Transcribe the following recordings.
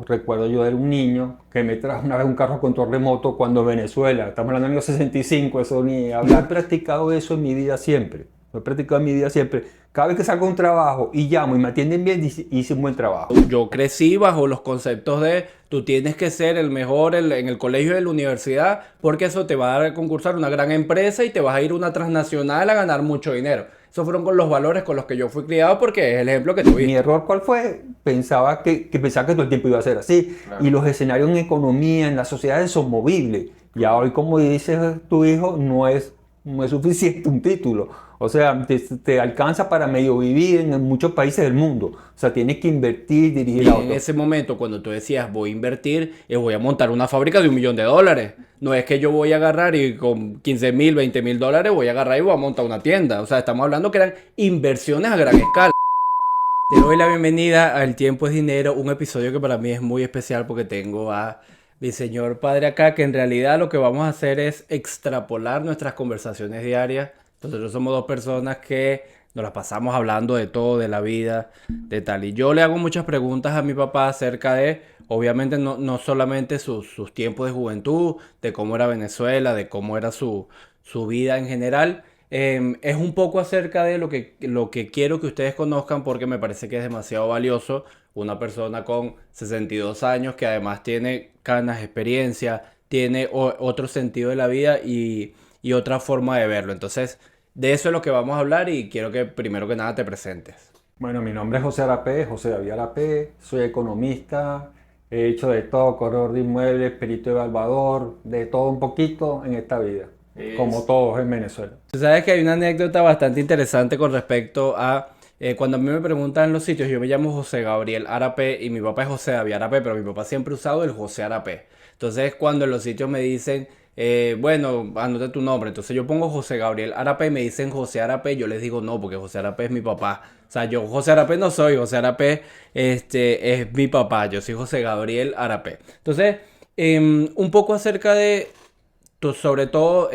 Recuerdo yo era un niño que me trajo una vez un carro a control remoto cuando en Venezuela, estamos hablando del año 65, eso ni hablar. He practicado eso en mi vida siempre. Lo he practicado en mi vida siempre. Cada vez que salgo a un trabajo y llamo y me atienden bien, hice un buen trabajo. Yo crecí bajo los conceptos de tú tienes que ser el mejor en el colegio y en la universidad porque eso te va a dar a concursar una gran empresa y te vas a ir a una transnacional a ganar mucho dinero. Esos fueron con los valores con los que yo fui criado porque es el ejemplo que Mi tuviste. error, ¿cuál fue? Pensaba que todo el tiempo iba a ser así. Claro. Y los escenarios en economía, en las sociedades son movibles. Y hoy, como dice tu hijo, no es suficiente un título. O sea, te alcanza para medio vivir en muchos países del mundo. O sea, tienes que invertir, dirigir Y a en otros. ese momento, cuando tú decías voy a invertir, voy a montar una fábrica de $1 millón. No es que yo voy a agarrar y con 15.000, $20.000 voy a agarrar y voy a montar una tienda. O sea, estamos hablando que eran inversiones a gran escala. Te doy la bienvenida a El Tiempo es Dinero, un episodio que para mí es muy especial porque tengo a mi señor padre acá, que en realidad lo que vamos a hacer es extrapolar nuestras conversaciones diarias. Nosotros somos dos personas que nos las pasamos hablando de todo, de la vida, de tal. Y yo le hago muchas preguntas a mi papá acerca de, obviamente, no solamente sus tiempos de juventud, de cómo era Venezuela, de cómo era su vida en general. Es un poco acerca de lo que quiero que ustedes conozcan porque me parece que es demasiado valioso una persona con 62 años que además tiene canas, experiencia, tiene otro sentido de la vida y otra forma de verlo. Entonces, de eso es lo que vamos a hablar y quiero que primero que nada te presentes. Bueno, mi nombre es José Arapé, José David Arapé. Soy economista. He hecho de todo, corredor de inmuebles, perito evaluador, de todo un poquito en esta vida. Como Es todos en Venezuela. Tú sabes que hay una anécdota bastante interesante con respecto a cuando a mí me preguntan en los sitios, yo me llamo José Gabriel Arapé y mi papá es José David Arapé, pero mi papá siempre ha usado el José Arapé. Entonces, cuando en los sitios me dicen, bueno, anota tu nombre, entonces yo pongo José Gabriel Arapé y me dicen José Arapé, yo les digo no, porque José Arapé es mi papá. O sea, yo José Arapé no soy, José Arapé es mi papá, yo soy José Gabriel Arapé. Entonces, un poco acerca de sobre todo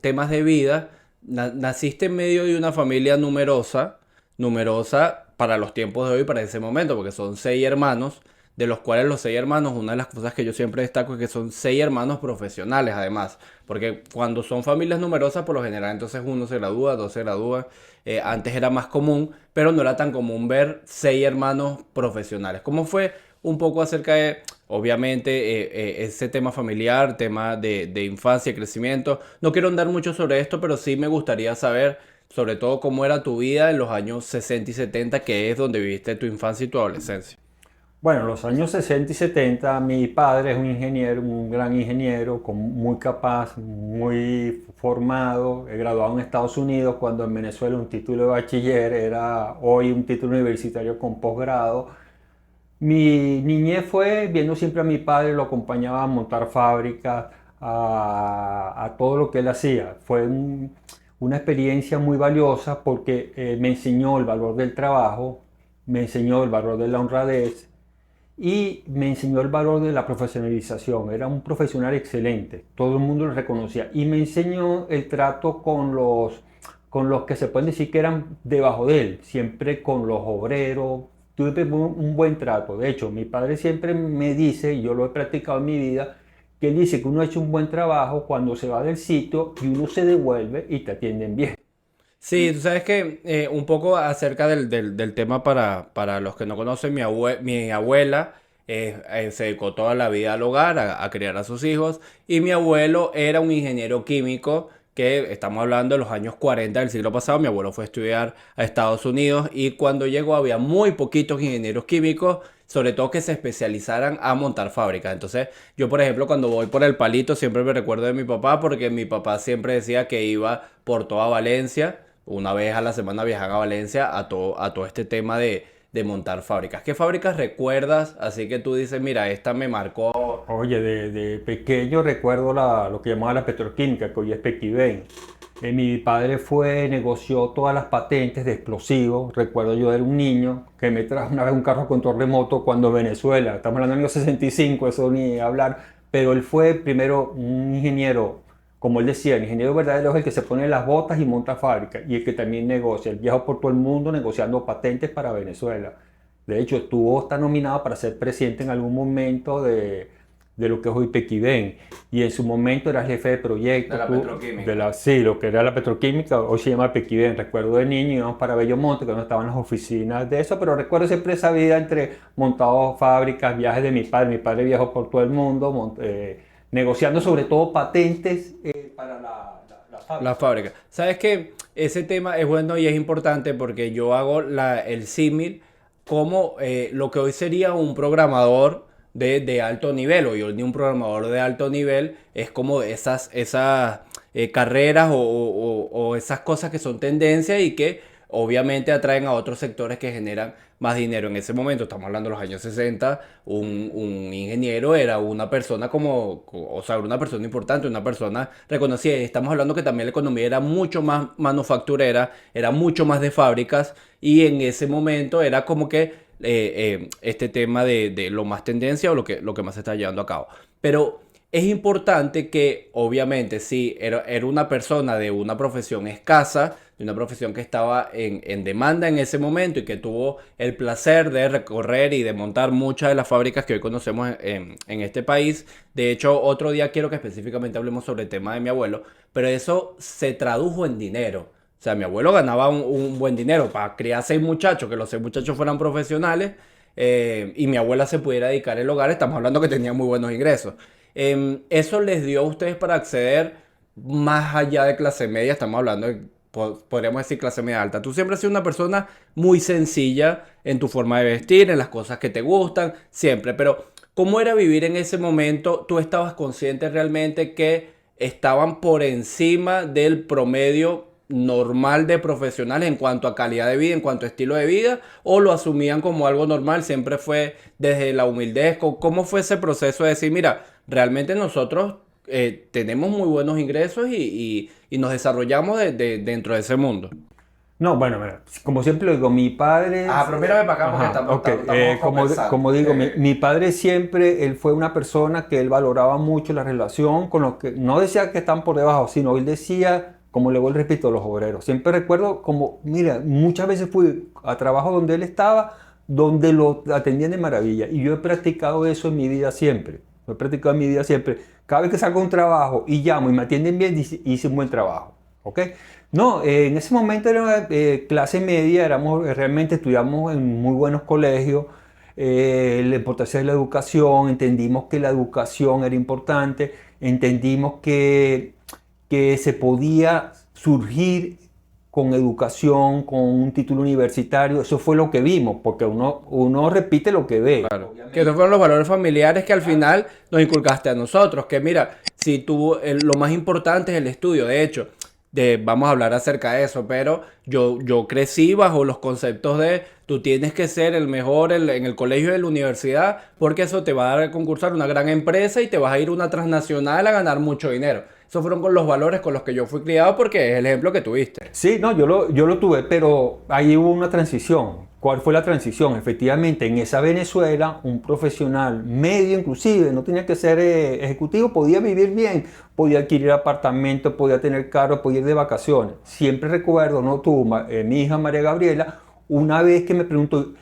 temas de vida. Naciste en medio de una familia numerosa, numerosa para los tiempos de hoy, para ese momento, porque son 6 hermanos, de los cuales los 6 hermanos, una de las cosas que yo siempre destaco es que son 6 hermanos profesionales, además, porque cuando son familias numerosas, por lo general, entonces uno se gradúa, dos se gradúan. Antes era más común, pero no era tan común ver 6 hermanos profesionales. ¿Cómo fue un poco acerca de, obviamente, ese tema familiar, tema de infancia y crecimiento? No quiero andar mucho sobre esto, pero sí me gustaría saber, sobre todo, cómo era tu vida en los años 60 y 70, que es donde viviste tu infancia y tu adolescencia. Bueno, en los años 60 y 70, mi padre es un ingeniero, un gran ingeniero, muy capaz, muy formado, graduado en Estados Unidos, cuando en Venezuela un título de bachiller era hoy un título universitario con posgrado. Mi niñez fue viendo siempre a mi padre, lo acompañaba a montar fábricas, a todo lo que él hacía. Fue una experiencia muy valiosa porque me enseñó el valor del trabajo, me enseñó el valor de la honradez y me enseñó el valor de la profesionalización. Era un profesional excelente, todo el mundo lo reconocía. Y me enseñó el trato con los que se pueden decir que eran debajo de él, siempre con los obreros. Tuve un buen trato. De hecho, mi padre siempre me dice, y yo lo he practicado en mi vida, que él dice que uno ha hecho un buen trabajo cuando se va del sitio y uno se devuelve y te atienden bien. Sí, tú sabes que un poco acerca del tema para los que no conocen, mi abuela se dedicó toda la vida al hogar, a criar a sus hijos, y mi abuelo era un ingeniero químico que estamos hablando de los años 40 del siglo pasado. Mi abuelo fue a estudiar a Estados Unidos y cuando llegó había muy poquitos ingenieros químicos, sobre todo que se especializaran a montar fábricas. Entonces, yo, por ejemplo, cuando voy por el Palito, siempre me recuerdo de mi papá porque mi papá siempre decía que iba por toda Valencia. Una vez a la semana viajaba a Valencia a todo este tema de montar fábricas. ¿Qué fábricas recuerdas? Así que tú dices, mira, esta me marcó. Oye, de pequeño recuerdo lo que llamaba la petroquímica, que hoy es Pequibén. Mi padre negoció todas las patentes de explosivos. Recuerdo yo era un niño que me trajo una vez un carro a control remoto cuando en Venezuela, estamos hablando del año 65, eso ni hablar, pero él fue primero un ingeniero, como él decía, el ingeniero verdadero es el que se pone las botas y monta fábrica y el que también negocia. Él viajó por todo el mundo negociando patentes para Venezuela. De hecho, está nominado para ser presidente en algún momento de lo que es hoy Pequibén. Y en su momento era jefe de proyecto. De la petroquímica. Sí, lo que era la petroquímica, hoy se llama Pequibén. Recuerdo de niño íbamos para Bellomonte, que no estaban las oficinas de eso, pero recuerdo siempre esa vida entre montados fábricas, viajes de mi padre. Mi padre viajó por todo el mundo, negociando sobre todo patentes para la fábrica. La fábrica. ¿Sabes qué? Ese tema es bueno y es importante porque yo hago el símil como lo que hoy sería un programador de alto nivel, o hoy un programador de alto nivel es como esas carreras o esas cosas que son tendencia y que obviamente atraen a otros sectores que generan más dinero. En ese momento, estamos hablando de los años 60, un ingeniero era una persona o sea, una persona importante, una persona reconocida. Y estamos hablando que también la economía era mucho más manufacturera, era mucho más de fábricas, y en ese momento era como que este tema de lo más tendencia o lo que más se está llevando a cabo. Pero es importante que, obviamente, si era una persona de una profesión escasa, de una profesión que estaba en demanda en ese momento y que tuvo el placer de recorrer y de montar muchas de las fábricas que hoy conocemos en este país. De hecho, otro día quiero que específicamente hablemos sobre el tema de mi abuelo, pero eso se tradujo en dinero. O sea, mi abuelo ganaba un buen dinero para criar 6 muchachos, que los 6 muchachos fueran profesionales, y mi abuela se pudiera dedicar al hogar. Estamos hablando que tenía muy buenos ingresos. Eso les dio a ustedes para acceder más allá de clase media. Estamos hablando de, podríamos decir, clase media alta. Tú siempre has sido una persona muy sencilla en tu forma de vestir, en las cosas que te gustan, siempre. Pero, ¿cómo era vivir en ese momento? ¿Tú estabas consciente realmente que estaban por encima del promedio normal de profesionales en cuanto a calidad de vida, en cuanto a estilo de vida, o lo asumían como algo normal? Siempre fue desde la humildad. ¿Cómo fue ese proceso de decir, mira, realmente nosotros tenemos muy buenos ingresos y nos desarrollamos dentro de ese mundo? No, bueno, mira, como siempre lo digo, mi padre... Pero mírame para acá porque estamos conversando. Como digo, mi padre siempre, él fue una persona que él valoraba mucho la relación con los que, no decía que están por debajo, sino él decía, como le vuelvo repito, los obreros. Siempre recuerdo como, mira, muchas veces fui a trabajo donde él estaba, donde lo atendían de maravilla. Y yo he practicado eso en mi vida siempre. Lo he practicado en mi vida siempre. Cada vez que salgo a un trabajo y llamo y me atienden bien, hice un buen trabajo. ¿Ok? No, en ese momento era clase media, realmente estudiamos en muy buenos colegios, la importancia de la educación, entendimos que la educación era importante, entendimos que se podía surgir con educación, con un título universitario. Eso fue lo que vimos, porque uno repite lo que ve. Claro. Que esos fueron los valores familiares que al final nos inculcaste a nosotros. Que mira, si tú, lo más importante es el estudio. De hecho, vamos a hablar acerca de eso, pero yo crecí bajo los conceptos de tú tienes que ser el mejor en el colegio y en la universidad, porque eso te va a dar a concursar una gran empresa y te vas a ir a una transnacional a ganar mucho dinero. Esos fueron con los valores con los que yo fui criado, porque es el ejemplo que tuviste. Sí, no, yo lo tuve, pero ahí hubo una transición. ¿Cuál fue la transición? Efectivamente, en esa Venezuela, un profesional medio inclusive, no tenía que ser ejecutivo, podía vivir bien, podía adquirir apartamento, podía tener carro, podía ir de vacaciones. Siempre recuerdo, no tú, mi hija María Gabriela, una vez que me preguntó,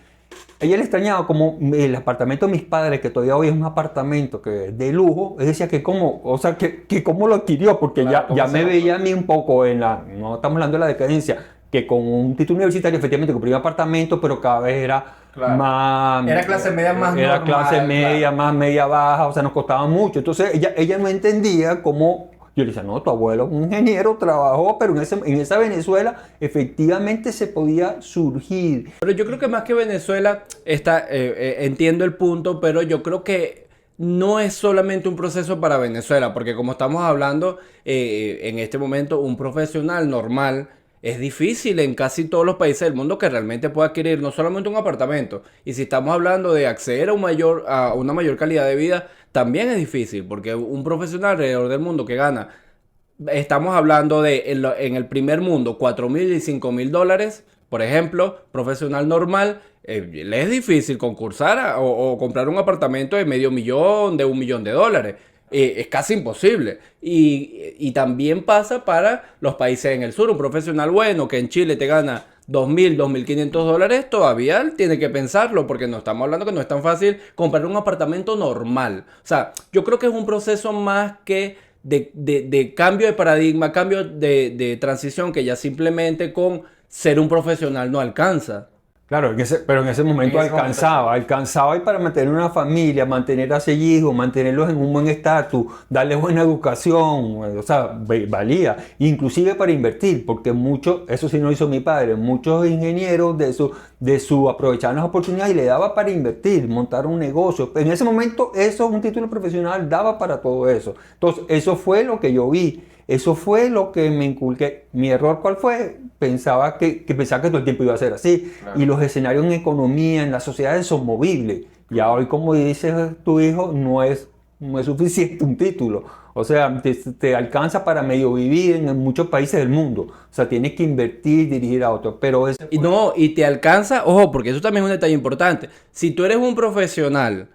ella le extrañaba como el apartamento de mis padres, que todavía hoy es un apartamento de lujo, él decía que cómo, o sea, que cómo lo adquirió, porque Claro, ya me veía a mí un poco no estamos hablando de la decadencia, que con un título universitario efectivamente compré un apartamento, pero cada vez era Claro. más... Era clase media más Era normal, clase media, claro. más media baja, o sea, nos costaba mucho. Entonces ella no entendía cómo... Yo le decía, no, tu abuelo es un ingeniero, trabajó, pero en esa Venezuela efectivamente se podía surgir. Pero yo creo que más que Venezuela, entiendo el punto, pero yo creo que no es solamente un proceso para Venezuela, porque como estamos hablando en este momento, un profesional normal es difícil en casi todos los países del mundo que realmente pueda adquirir no solamente un apartamento. Y si estamos hablando de acceder a una mayor calidad de vida, también es difícil, porque un profesional alrededor del mundo que gana, estamos hablando de en el primer mundo, 4.000 y 5.000 dólares, por ejemplo, profesional normal, le es difícil concursar o comprar un apartamento de medio millón, de 1 millón de dólares. Es casi imposible. Y también pasa para los países en el sur. Un profesional bueno que en Chile te gana 2.000, $2.500, todavía él tiene que pensarlo, porque no estamos hablando que no es tan fácil comprar un apartamento normal. O sea, yo creo que es un proceso más que de cambio de paradigma, cambio de transición, que ya simplemente con ser un profesional no alcanza. Claro, pero en ese momento En ese momento sí. alcanzaba y para mantener una familia, mantener a sus hijos, mantenerlos en un buen estatus, darles buena educación, o sea, valía. Inclusive para invertir, porque muchos, eso sí no lo hizo mi padre, muchos ingenieros de su aprovechaban las oportunidades y le daba para invertir, montar un negocio. En ese momento, eso, un título profesional, daba para todo eso. Entonces, eso fue lo que yo vi. Eso fue lo que me inculqué. Mi error, ¿cuál fue? Pensaba que todo el tiempo iba a ser así. Claro. Y los escenarios en economía, en las sociedades son movibles. Ya hoy, como dice tu hijo, no es suficiente un título. O sea, te alcanza para medio vivir en muchos países del mundo. O sea, tienes que invertir, dirigir a otros. Pero Y no, y te alcanza, ojo, porque eso también es un detalle importante. Si tú eres un profesional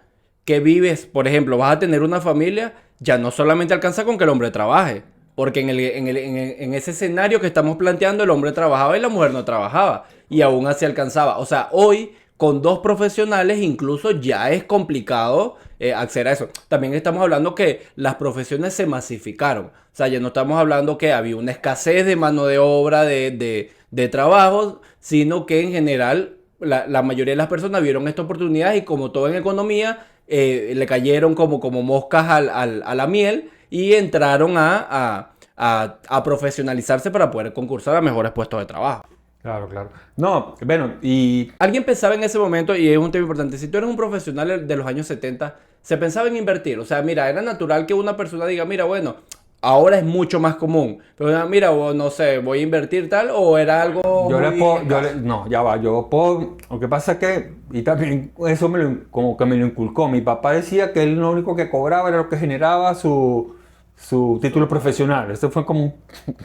que vives, por ejemplo, vas a tener una familia, ya no solamente alcanza con que el hombre trabaje. Porque en ese escenario que estamos planteando, el hombre trabajaba y la mujer no trabajaba. Y aún así alcanzaba. O sea, hoy, con dos profesionales, incluso ya es complicado acceder a eso. También estamos hablando que las profesiones se masificaron. O sea, ya no estamos hablando que había una escasez de mano de obra, de trabajo, sino que en general la mayoría de las personas vieron esta oportunidad y, como todo en economía, le cayeron como moscas a la miel y entraron a profesionalizarse para poder concursar a mejores puestos de trabajo. claro, claro. No, bueno, y Alguien pensaba en ese momento, y es un tema importante, si tú eres un profesional de los años 70, se pensaba en invertir. O sea, mira, era natural que una persona diga, mira, bueno, ahora es mucho más común, pero mira, no sé, voy a invertir tal, o era algo yo le muy puedo, escaso. no, ya va, yo puedo, lo que pasa es que, y también eso como que me lo inculcó, mi papá decía que él lo único que cobraba era lo que generaba su título profesional. Eso fue como un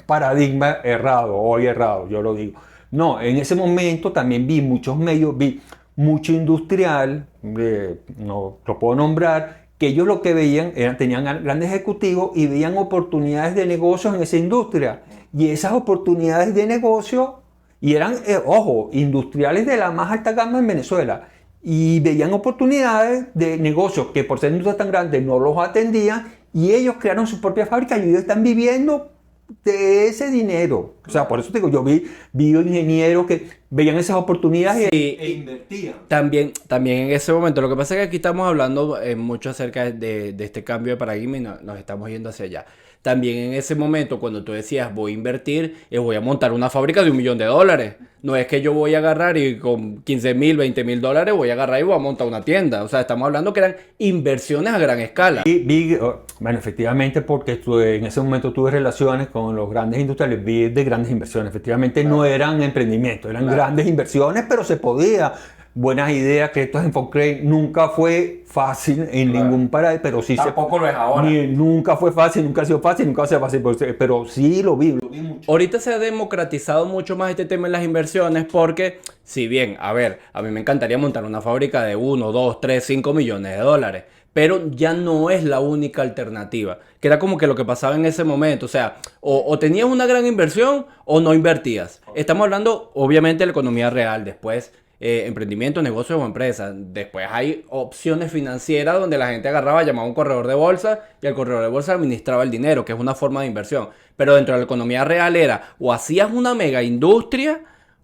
paradigma errado, hoy errado, yo lo digo. No, en ese momento también vi muchos medios, vi mucho industrial, no lo puedo nombrar, que ellos lo que veían tenían grandes ejecutivos y veían oportunidades de negocios en esa industria. Y esas oportunidades de negocio, y eran, ojo, industriales de la más alta gama en Venezuela, y veían oportunidades de negocios que por ser industrias tan grandes no los atendían, y ellos crearon sus propias fábricas y ellos están viviendo de ese dinero. O sea, por eso te digo, yo vi ingenieros que veían esas oportunidades e Sí, invertían. también en ese momento. Lo que pasa es que aquí estamos hablando mucho acerca de este cambio de paradigma y nos estamos yendo hacia allá. También en ese momento, cuando tú decías voy a invertir, voy a montar una fábrica de $1.000.000. No es que yo voy a agarrar y con 15.000, $20.000 voy a agarrar y voy a montar una tienda. O sea, estamos hablando que eran inversiones a gran escala. Bueno, efectivamente, porque en ese momento tuve relaciones con los grandes industriales, vi de grandes inversiones. Efectivamente, no eran emprendimientos, eran grandes inversiones, pero se podía. Buenas ideas, que esto es Enfocrate, nunca fue fácil en ningún país, pero sí Tampoco lo es ahora. nunca fue fácil, nunca ha sido fácil, nunca va a ser fácil, pero sí lo vi mucho. Ahorita se ha democratizado mucho más este tema en las inversiones porque, si bien, a ver, a mí me encantaría montar una fábrica de 1, 2, 3, $5 millones, pero ya no es la única alternativa, que era como que lo que pasaba en ese momento. O sea, o tenías una gran inversión o no invertías. Estamos hablando, obviamente, de la economía real. Después, emprendimiento, negocios o empresas. Después hay opciones financieras donde la gente agarraba, llamaba a un corredor de bolsa y el corredor de bolsa administraba el dinero, que es una forma de inversión. Pero dentro de la economía real era o hacías una mega industria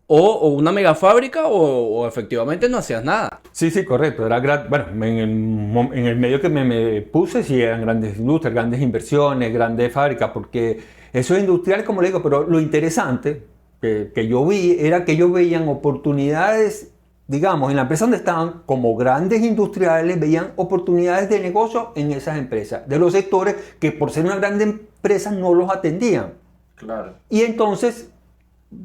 o una mega fábrica o efectivamente no hacías nada. Sí, sí, correcto. Bueno, en el medio que me puse, sí, eran grandes industrias, grandes inversiones, grandes fábricas, porque eso es industrial, como le digo, pero lo interesante que yo vi era que ellos veían oportunidades, digamos, en la empresa donde estaban, como grandes industriales, veían oportunidades de negocio en esas empresas, de los sectores que por ser una grande empresa no los atendían. Claro. Y entonces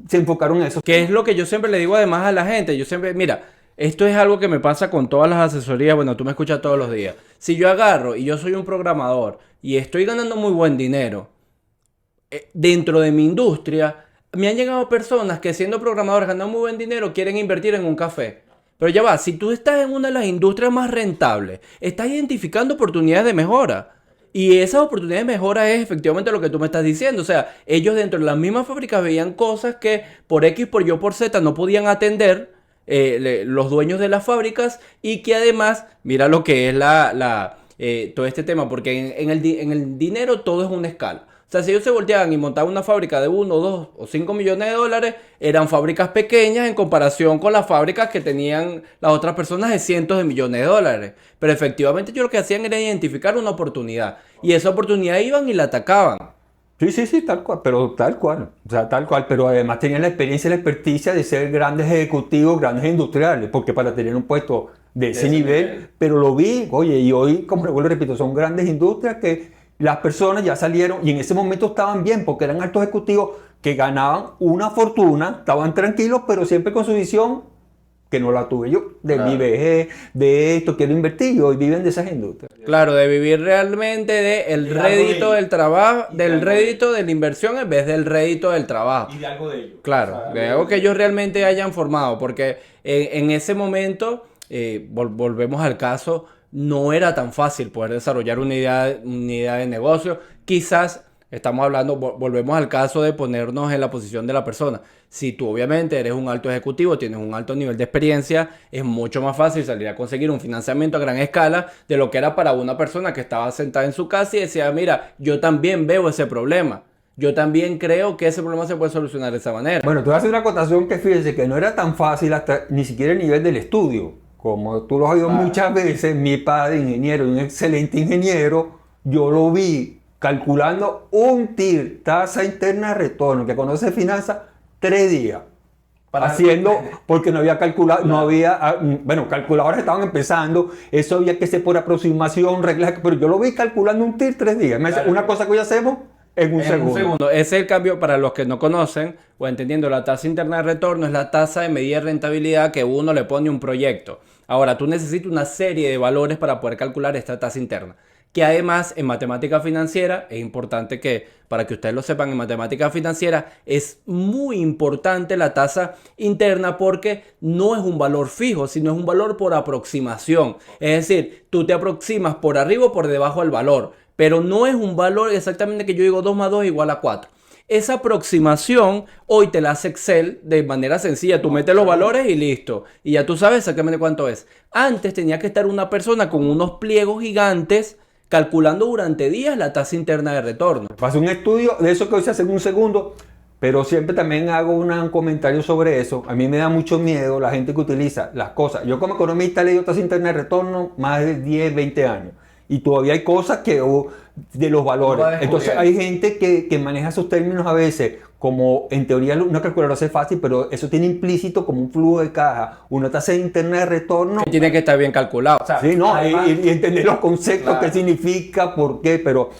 se enfocaron en eso. Que es lo que yo siempre le digo además a la gente. Yo siempre, mira, esto es algo que me pasa con todas las asesorías. Bueno, tú me escuchas todos los días. Si yo agarro y yo soy un programador y estoy ganando muy buen dinero dentro de mi industria, me han llegado personas que, siendo programadores ganando muy buen dinero, quieren invertir en un café. Pero ya va, si tú estás en una de las industrias más rentables, estás identificando oportunidades de mejora. Y esas oportunidades de mejora es efectivamente lo que tú me estás diciendo. O sea, ellos dentro de las mismas fábricas veían cosas que por X, por Y o por Z no podían atender los dueños de las fábricas y que además, mira lo que es todo este tema, porque en el dinero todo es una escala. O sea, si ellos se volteaban y montaban una fábrica de 1, 2 o 5 millones de dólares, eran fábricas pequeñas en comparación con las fábricas que tenían las otras personas de cientos de millones de dólares. Pero efectivamente ellos lo que hacían era identificar una oportunidad. Y esa oportunidad iban y la atacaban. Sí, tal cual, pero tal cual, o sea, tal cual, pero además tenían la experiencia y la experticia de ser grandes ejecutivos, grandes industriales, porque para tener un puesto de ese nivel, pero lo vi, oye, y hoy, como vuelvo y repito, son grandes industrias que las personas ya salieron y en ese momento estaban bien, porque eran altos ejecutivos que ganaban una fortuna, estaban tranquilos, pero siempre con su visión, que no la tuve yo, de mi vejez, de esto, quiero invertir, y hoy viven de esas industrias. Claro, de vivir realmente del rédito del trabajo, del rédito de la inversión en vez del rédito del trabajo. Y de algo de ellos. Claro, O sea, de algo que ellos realmente hayan formado, porque en ese momento, volvemos al caso, no era tan fácil poder desarrollar una idea de negocio. Quizás estamos hablando, volvemos al caso de ponernos en la posición de la persona. Si tú obviamente eres un alto ejecutivo, tienes un alto nivel de experiencia, es mucho más fácil salir a conseguir un financiamiento a gran escala de lo que era para una persona que estaba sentada en su casa y decía, mira, yo también veo ese problema. Yo también creo que ese problema se puede solucionar de esa manera. bueno, te voy a hacer una acotación que fíjense que no era tan fácil hasta ni siquiera el nivel del estudio. Como tú lo has oído muchas veces, mi padre, ingeniero, un excelente ingeniero, yo lo vi calculando un TIR, tasa interna de retorno, que conoce finanzas, 3 días. Haciendo, porque no había calculado, no había, bueno, calculadores estaban empezando, eso había que ser por aproximación, reglas, pero yo lo vi calculando un TIR 3 días. Claro. Una cosa que hoy hacemos en un segundo. Ese es el cambio para los que no conocen o entendiendo la tasa interna de retorno, es la tasa de medida de rentabilidad que uno le pone a un proyecto. Ahora, tú necesitas una serie de valores para poder calcular esta tasa interna. Que además en matemática financiera, es importante que, para que ustedes lo sepan, en matemática financiera es muy importante la tasa interna porque no es un valor fijo, sino es un valor por aproximación. Es decir, tú te aproximas por arriba o por debajo del valor, pero no es un valor exactamente que yo digo 2 más 2 igual a 4. Esa aproximación hoy te la hace Excel de manera sencilla. Tú metes los valores y listo. Y ya tú sabes exactamente cuánto es. Antes tenía que estar una persona con unos pliegos gigantes calculando durante días la tasa interna de retorno. Pasé un estudio de eso que hoy se hace en un segundo, pero siempre también hago un comentario sobre eso. A mí me da mucho miedo la gente que utiliza las cosas. Yo como economista leo tasa interna de retorno más de 10, 20 años. Y todavía hay cosas que de los valores. Entonces hay gente que maneja esos términos a veces como en teoría una calculadora hace fácil, pero eso tiene implícito como un flujo de caja, una tasa interna de retorno. Tiene que estar bien calculado. O sea, sí, no, además, y entender los conceptos, claro, qué significa, por qué, pero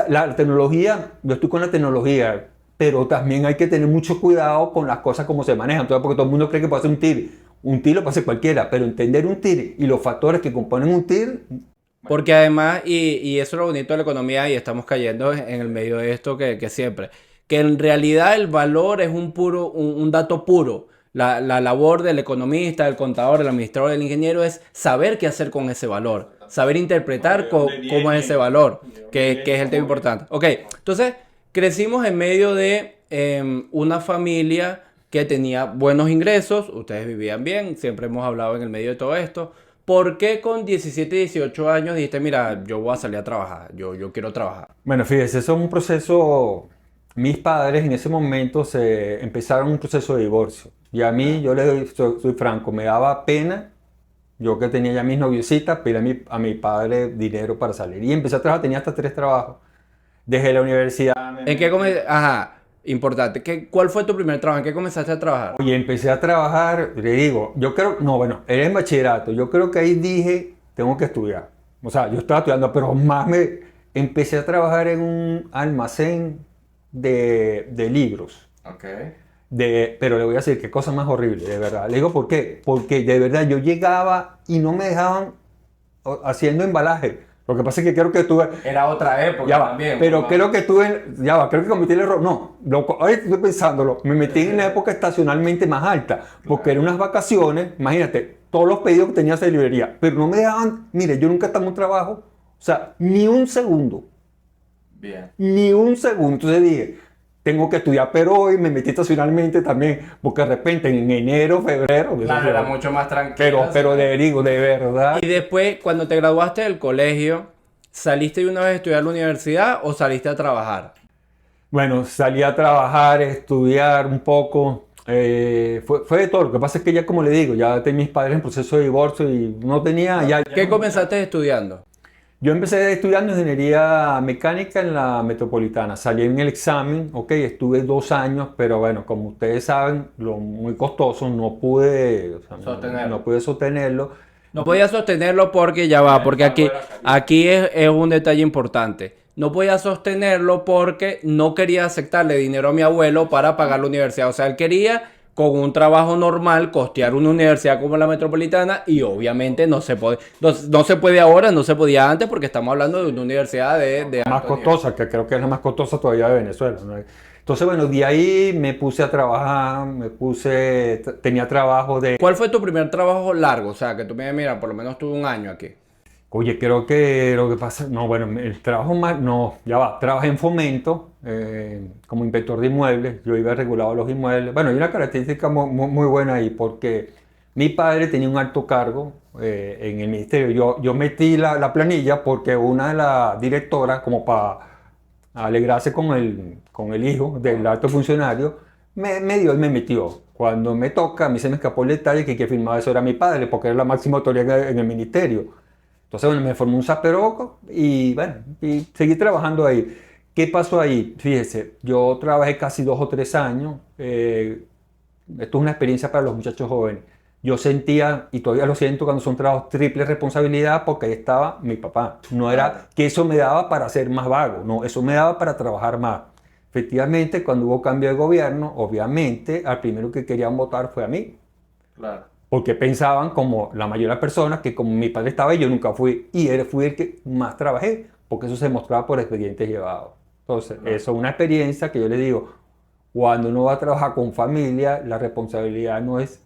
la tecnología, yo estoy con la tecnología, pero también hay que tener mucho cuidado con las cosas como se manejan. Entonces, porque todo el mundo cree que puede hacer un TIR. Un TIR lo puede hacer cualquiera, pero entender un TIR y los factores que componen un TIR. Porque además, y eso es lo bonito de la economía, y estamos cayendo en el medio de esto que siempre, que en realidad el valor es un dato puro. La labor del economista, del contador, del administrador, del ingeniero es saber qué hacer con ese valor, saber interpretar cómo es ese valor, que es el tema importante. Ok, entonces crecimos en medio de una familia que tenía buenos ingresos, ustedes vivían bien, siempre hemos hablado en el medio de todo esto. ¿Por qué con 17, 18 años dijiste, mira, yo voy a salir a trabajar, yo quiero trabajar? Bueno, fíjese, eso es un proceso. Mis padres en ese momento empezaron un proceso de divorcio. Y a mí, soy franco, me daba pena, yo que tenía ya mis noviecitas, pedir a mi padre dinero para salir. Y empecé a trabajar, tenía hasta 3 trabajos. Dejé la universidad. ¿En qué comenzaste? Ajá, importante. ¿Cuál fue tu primer trabajo? ¿En qué comenzaste a trabajar? Oye, empecé a trabajar, le digo, era en bachillerato. Yo creo que ahí dije, tengo que estudiar. O sea, yo estaba estudiando, pero empecé a trabajar en un almacén de libros. Okay. Pero le voy a decir qué cosa más horrible, de verdad. Le digo, ¿por qué? Porque de verdad yo llegaba y no me dejaban haciendo embalaje. Lo que pasa es que creo que tuve... Era otra época también. Pero creo que creo que cometí el error. No, ahora estoy pensándolo. Me metí en la época estacionalmente más alta, porque eran unas vacaciones, imagínate, todos los pedidos que tenía esa librería, pero no me dejaban, mire, yo nunca estaba en un trabajo O sea, ni un segundo. Bien. Ni un segundo. Entonces dije, tengo que estudiar, pero hoy me metí estacionalmente también, porque de repente en enero, febrero, Claro, era mucho más tranquilo. pero digo, de verdad. Y después, cuando te graduaste del colegio, ¿saliste de una vez a estudiar a la universidad o saliste a trabajar? Bueno, salí a trabajar, estudiar un poco. Fue de todo. Lo que pasa es que ya, como le digo, ya tenía mis padres en proceso de divorcio y no tenía. ¿Qué comenzaste estudiando? Yo empecé estudiando ingeniería mecánica en la Metropolitana. Salí en el examen, ok, estuve 2 años, pero bueno, como ustedes saben, lo muy costoso, no pude, o sea, no pude sostenerlo. No podía sostenerlo porque ya va, porque aquí es un detalle importante. No podía sostenerlo porque no quería aceptarle dinero a mi abuelo para pagar la universidad. O sea, él quería con un trabajo normal costear una universidad como la Metropolitana y obviamente no se puede, no se puede ahora, no se podía antes porque estamos hablando de una universidad de Más alto nivel. costosa, que creo que es la más costosa todavía de Venezuela, ¿no? Entonces, bueno, de ahí me puse a trabajar, tenía trabajo de... ¿Cuál fue tu primer trabajo largo? O sea, que tú me digas, mira, por lo menos tuve un año aquí. Oye, creo que lo que pasa, no, bueno, el trabajo más, no, ya va, trabajé en Fomento como inspector de inmuebles, yo iba regulado los inmuebles. Bueno, hay una característica muy buena ahí, porque mi padre tenía un alto cargo en el ministerio. Yo metí la planilla porque una de las directoras, como para alegrarse con el hijo del alto funcionario, me dio y me metió. Cuando me toca, a mí se me escapó el detalle que quien firmaba eso era mi padre, porque era la máxima autoridad en el ministerio. Entonces, bueno, me formé un zaperoco y bueno, y seguí trabajando ahí. ¿Qué pasó ahí? Fíjese, yo trabajé casi 2 o 3 años. Esto es una experiencia para los muchachos jóvenes. Yo sentía, y todavía lo siento, cuando son trabajos triple responsabilidad, porque ahí estaba mi papá. No era que eso me daba para ser más vago, no, eso me daba para trabajar más. Efectivamente, cuando hubo cambio de gobierno, obviamente, al primero que querían votar fue a mí. Claro. Porque pensaban, como la mayoría de las personas, que como mi padre estaba ahí, yo nunca fui. Y fui el que más trabajé, porque eso se mostraba por expedientes llevados. Entonces, eso es una experiencia que yo le digo, cuando uno va a trabajar con familia, la responsabilidad no es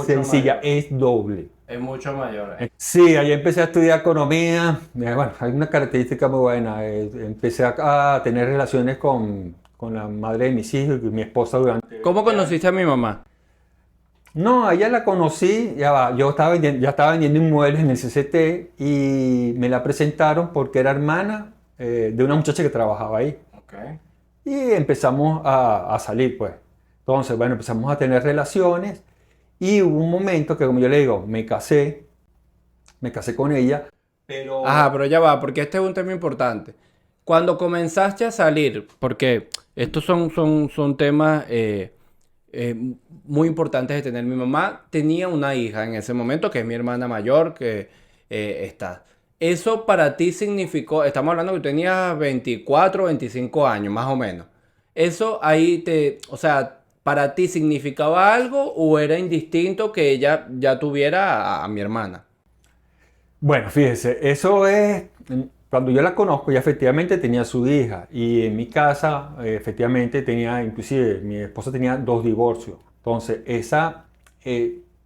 sencilla, mayor. es doble. Es mucho mayor. Sí, ahí empecé a estudiar economía. Bueno, hay una característica muy buena. Empecé a tener relaciones con la madre de mis hijos y mi esposa durante... ¿Cómo conociste a mi mamá? No, a ella la conocí, ya va, ya estaba vendiendo inmuebles en el CCT y me la presentaron porque era hermana de una muchacha que trabajaba ahí. Okay. Y empezamos a salir, pues. Entonces, bueno, empezamos a tener relaciones y hubo un momento que, como yo le digo, me casé con ella, pero... Ajá, pero ya va, porque este es un tema importante. Cuando comenzaste a salir, porque estos son temas muy importantes de tener. Mi mamá tenía una hija en ese momento, que es mi hermana mayor, que está. Eso para ti significó, estamos hablando que tú tenías 24, 25 años, más o menos. Eso ahí o sea, ¿para ti significaba algo o era indistinto que ella ya tuviera a mi hermana? Bueno, fíjese, eso es, cuando yo la conozco, ella efectivamente tenía su hija y en mi casa efectivamente tenía, inclusive mi esposa tenía 2 divorcios. Entonces,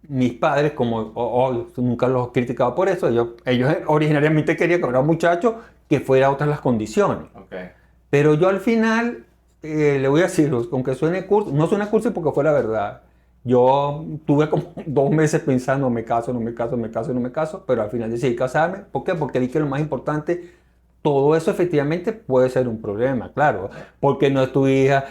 mis padres, como nunca los he criticado por eso, ellos originariamente querían que era un muchacho que fuera otras las condiciones. Okay. Pero yo al final, le voy a decir, aunque suene cursi, no suena cursi porque fue la verdad. Yo tuve como 2 meses pensando, me caso, no me caso, me caso, no me caso, pero al final decidí casarme. ¿Por qué? Porque vi que lo más importante, todo eso efectivamente puede ser un problema, claro, porque no es tu hija,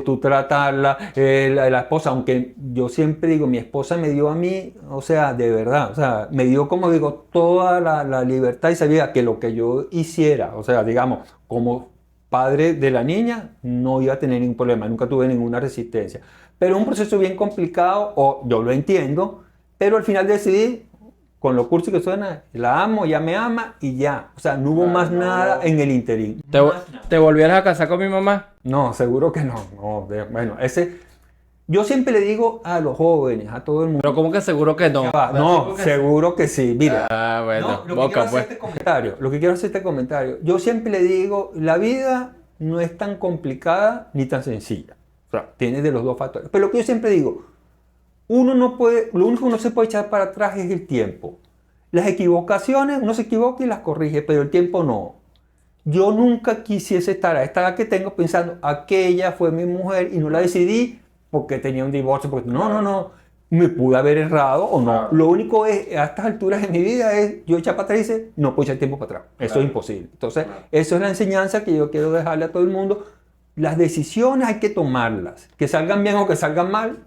tú tratarla, la esposa, aunque yo siempre digo, mi esposa me dio a mí, o sea, de verdad, o sea, me dio, como digo, toda la libertad y sabía que lo que yo hiciera, o sea, digamos, como padre de la niña, no iba a tener ningún problema, nunca tuve ninguna resistencia. Pero es un proceso bien complicado, o yo lo entiendo, pero al final decidí, con lo cursi que suena, la amo, ella me ama y ya. O sea, no hubo más nada en el interín. ¿Te volvieras a casar con mi mamá? No, seguro que no. Bueno, yo siempre le digo a los jóvenes, a todo el mundo. Pero ¿cómo que seguro que no? No, seguro que sí. Mira, Ah, bueno, lo que boca quiero pues. hacer lo que quiero hacer este comentario. Yo siempre le digo, la vida no es tan complicada ni tan sencilla. O sea, tiene de los dos factores. Pero lo que yo siempre digo, uno no puede, lo único que uno se puede echar para atrás es el tiempo. Las equivocaciones, uno se equivoca y las corrige, pero el tiempo no. Yo nunca quisiese estar a esta edad que tengo pensando, aquella fue mi mujer y no la decidí porque tenía un divorcio. Porque no. Me pude haber errado o no. Lo único es, a estas alturas de mi vida, es yo echar para atrás y decir, no puedo echar tiempo para atrás. Eso es imposible. Entonces, eso es la enseñanza que yo quiero dejarle a todo el mundo. Las decisiones hay que tomarlas. Que salgan bien o que salgan mal,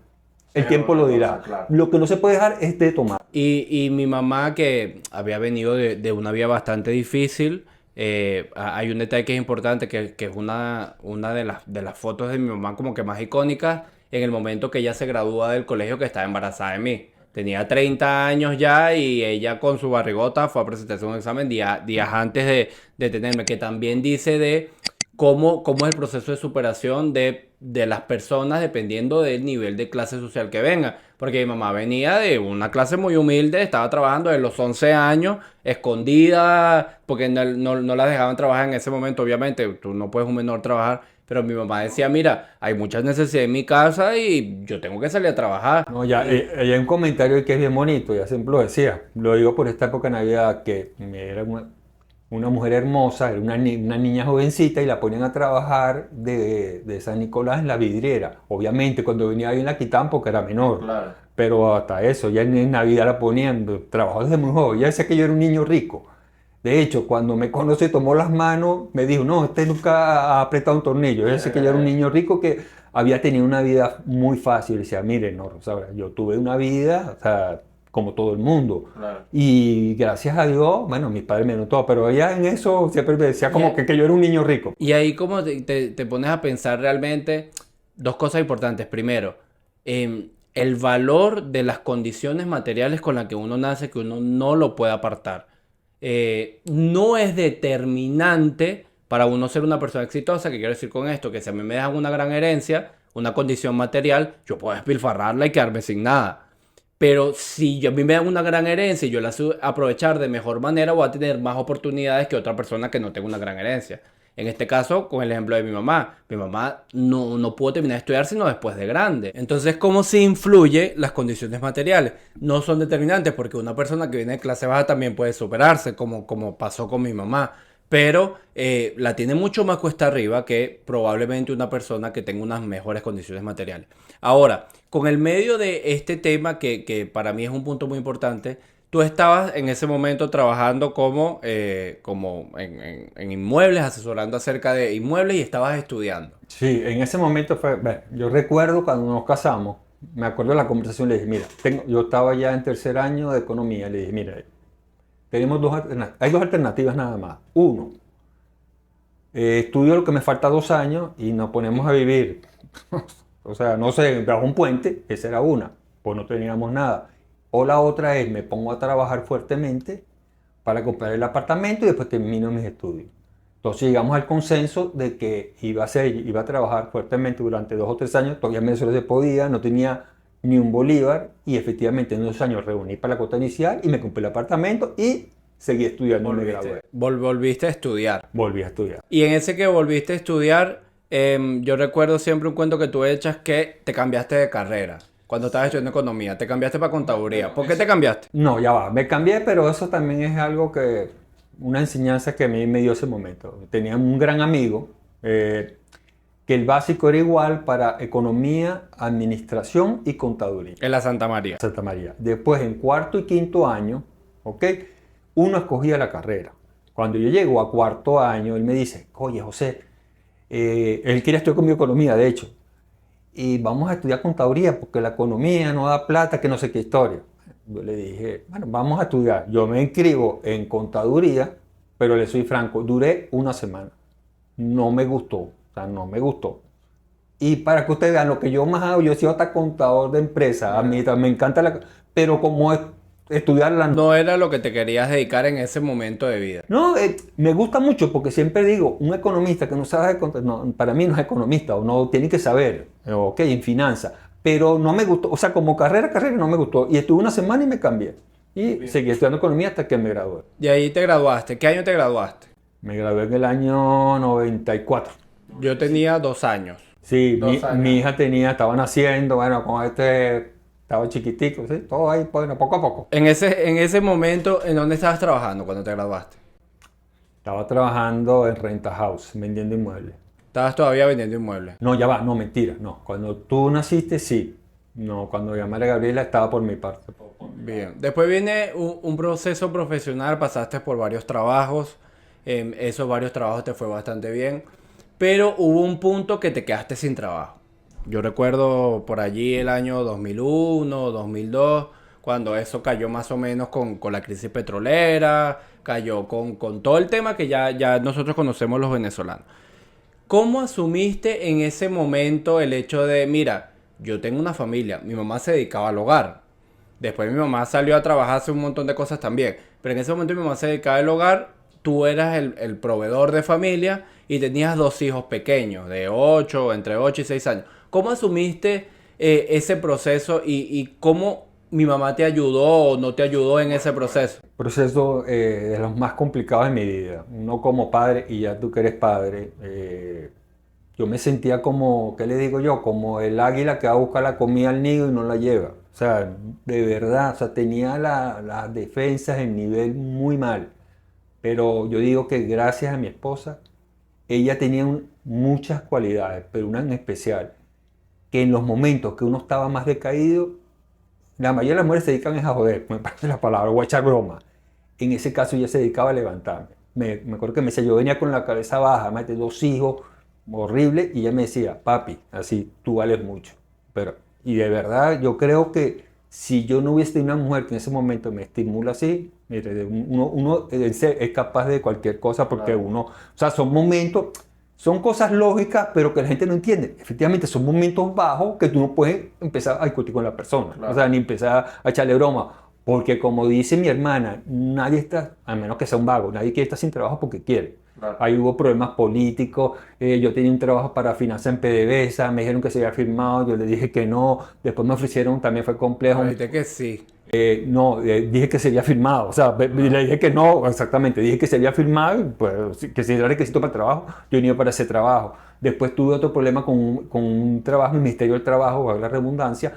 el tiempo lo dirá. Lo que no se puede dejar es de tomar. Y mi mamá, que había venido de una vida bastante difícil, hay un detalle que es importante, que es una de las fotos de mi mamá como que más icónicas, en el momento que ella se gradúa del colegio, que estaba embarazada de mí. Tenía 30 años ya y ella con su barrigota fue a presentarse un examen días antes de tenerme, que también dice de cómo es el proceso de superación de las personas dependiendo del nivel de clase social que venga. Porque mi mamá venía de una clase muy humilde, estaba trabajando desde los 11 años, escondida, porque no la dejaban trabajar en ese momento, obviamente, tú no puedes un menor trabajar. Pero mi mamá decía, mira, hay muchas necesidades en mi casa y yo tengo que salir a trabajar. No, ya, hay un comentario que es bien bonito, ya siempre lo decía. Lo digo por esta época de Navidad, que era una mujer hermosa, era una niña jovencita y la ponían a trabajar de San Nicolás en la vidriera. Obviamente, cuando venía alguien la quitaban porque era menor. Claro. Pero hasta eso, ya en Navidad la ponían, trabajó desde muy joven. Ya decía que yo era un niño rico. De hecho, cuando me conoció y tomó las manos, me dijo, no, usted nunca ha apretado un tornillo. Yo sé que yo era un niño rico que había tenido una vida muy fácil. Y decía, mire, no, Rosaura, yo tuve una vida, o sea, como todo el mundo. Claro. Y gracias a Dios, bueno, mis padres me dieron todo, pero ella en eso siempre me decía como que yo era un niño rico. Y ahí como te pones a pensar realmente dos cosas importantes. Primero, el valor de las condiciones materiales con las que uno nace, que uno no lo puede apartar. No es determinante para uno ser una persona exitosa. ¿Qué quiero decir con esto? Que si a mí me dejan una gran herencia, una condición material, yo puedo despilfarrarla y quedarme sin nada. Pero si a mí me dan una gran herencia y yo la sé aprovechar de mejor manera, voy a tener más oportunidades que otra persona que no tenga una gran herencia. En este caso, con el ejemplo de mi mamá no pudo terminar de estudiar sino después de grande. Entonces, ¿cómo se influye las condiciones materiales? No son determinantes porque una persona que viene de clase baja también puede superarse, como pasó con mi mamá. Pero la tiene mucho más cuesta arriba que probablemente una persona que tenga unas mejores condiciones materiales. Ahora, con el medio de este tema, que para mí es un punto muy importante, tú estabas en ese momento trabajando como en inmuebles, asesorando acerca de inmuebles y estabas estudiando. Sí, en ese momento fue, yo recuerdo cuando nos casamos, me acuerdo de la conversación, le dije, mira, yo estaba ya en tercer año de economía, le dije, mira, hay dos alternativas nada más. Uno, estudio lo que me falta 2 años y nos ponemos a vivir, o sea, no sé, bajo un puente, esa era una, pues no teníamos nada. O la otra es, me pongo a trabajar fuertemente para comprar el apartamento y después termino mis estudios. Entonces llegamos al consenso de que iba a trabajar fuertemente durante 2 o 3 años, todavía en Venezuela se podía, no tenía ni un bolívar y efectivamente en 2 años reuní para la cuota inicial y me compré el apartamento y seguí estudiando y me gradué. Volviste a estudiar. Volví a estudiar. Y en ese que volviste a estudiar, yo recuerdo siempre un cuento que tú echas que te cambiaste de carrera. Cuando estabas estudiando economía, te cambiaste para contaduría. ¿Por qué te cambiaste? No, ya va, me cambié, pero eso también es algo una enseñanza que a mí me dio ese momento. Tenía un gran amigo que el básico era igual para economía, administración y contaduría. En la Santa María. Santa María. Después, en cuarto y quinto año, ¿ok? Uno escogía la carrera. Cuando yo llego a cuarto año, él me dice, oye, José, él quería estudiar conmigo economía, de hecho, y vamos a estudiar contaduría porque la economía no da plata, que no sé qué historia. Yo le dije, bueno, vamos a estudiar. Yo me inscribo en contaduría, pero le soy franco, duré una semana. No me gustó, o sea, no me gustó. Y para que ustedes vean lo que yo más hago, yo soy hasta contador de empresa, a mí me encanta pero como estudiarla no era lo que te querías dedicar en ese momento de vida. No, me gusta mucho porque siempre digo, un economista que no sabe para mí no es economista, o no tiene que saber, ok, en finanzas, pero no me gustó, o sea, como carrera no me gustó, y estuve una semana y me cambié, y bien, seguí estudiando economía hasta que me gradué. ¿Y ahí te graduaste? ¿Qué año te graduaste? Me gradué en el año 94. Yo tenía 2 años. Sí, mi hija estaba naciendo, bueno, con estaba chiquitico, ¿sí? Todo ahí, bueno, poco a poco. En ese momento, ¿en dónde estabas trabajando cuando te graduaste? Estaba trabajando en Renta House, vendiendo inmuebles. Estabas todavía vendiendo inmuebles. No, ya va, no, mentira, no. Cuando tú naciste, sí. No, cuando llamé a María Gabriela estaba por mi parte. Bien. Después viene un proceso profesional, pasaste por varios trabajos. Esos varios trabajos te fue bastante bien. Pero hubo un punto que te quedaste sin trabajo. Yo recuerdo por allí el año 2001, 2002, cuando eso cayó más o menos con la crisis petrolera, cayó con todo el tema que ya nosotros conocemos los venezolanos. ¿Cómo asumiste en ese momento el hecho de, mira, yo tengo una familia, mi mamá se dedicaba al hogar, después mi mamá salió a trabajar, hace un montón de cosas también, pero en ese momento mi mamá se dedicaba al hogar, tú eras el proveedor de familia y tenías dos hijos pequeños, de 8, entre 8 y 6 años? ¿Cómo asumiste ese proceso y cómo mi mamá te ayudó o no te ayudó en ese proceso? Proceso de los más complicados de mi vida. Uno como padre, y ya tú que eres padre, yo me sentía como, ¿qué le digo yo? Como el águila que va a buscar la comida al nido y no la lleva. O sea, de verdad, o sea, tenía las defensas en nivel muy mal. Pero yo digo que gracias a mi esposa, ella tenía muchas cualidades, pero una en especial, que en los momentos que uno estaba más decaído, la mayoría de las mujeres se dedican es a joder, me parece la palabra, o a echar broma. En ese caso ella se dedicaba a levantarme. Me acuerdo que me decía, yo venía con la cabeza baja, además de dos hijos, horrible, y ella me decía, papi, así, tú vales mucho. Pero, y de verdad, yo creo que si yo no hubiese tenido una mujer que en ese momento me estimula así, mire, uno es capaz de cualquier cosa porque Claro. uno, o sea, son momentos, son cosas lógicas, pero que la gente no entiende. Efectivamente, son momentos bajos que tú no puedes empezar a discutir con la persona, o Claro. sea, ni empezar a echarle broma. Porque como dice mi hermana, nadie está, a menos que sea un vago, nadie quiere estar sin trabajo porque quiere. Claro. Ahí hubo problemas políticos, yo tenía un trabajo para finanzas en PDVSA, me dijeron que se había firmado, yo le dije que no, después me ofrecieron, también fue complejo, Ahorita que sí. no, dije que se había firmado, o sea, le dije que no, exactamente, dije que se había firmado, y, pues que si era requisito para el trabajo, yo no iba para ese trabajo. Después tuve otro problema con un trabajo, el Ministerio del Trabajo, valga la redundancia,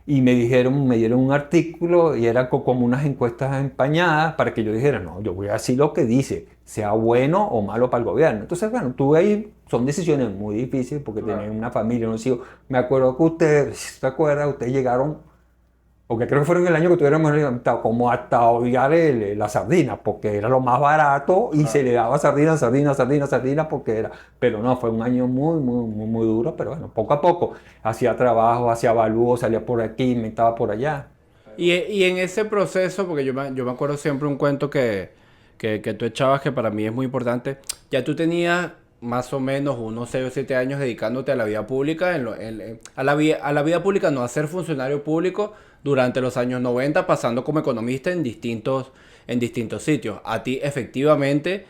y me dieron un artículo y era como unas encuestas empañadas para que yo dijera, no, yo voy a decir lo que dice, sea bueno o malo para el gobierno. Entonces, bueno, tuve ahí, son decisiones muy difíciles porque Claro. tener una familia, unos hijos. Me acuerdo que ustedes, si te acuerdas, ustedes llegaron, porque creo que fueron el año que tuviéramos como hasta odiar la sardina, porque era lo más barato y se le daba sardina, sardina, sardina, sardina, porque era. Pero no, fue un año muy, muy, muy, muy duro, pero bueno, poco a poco. Hacía trabajo, hacía avalúo, salía por aquí, inventaba por allá. Y en ese proceso, porque yo me acuerdo siempre un cuento que tú echabas que para mí es muy importante, ya tú tenías más o menos unos 6 o 7 años dedicándote a la vida pública, a la vida pública, no a ser funcionario público durante los años 90 pasando como economista en distintos sitios. A ti efectivamente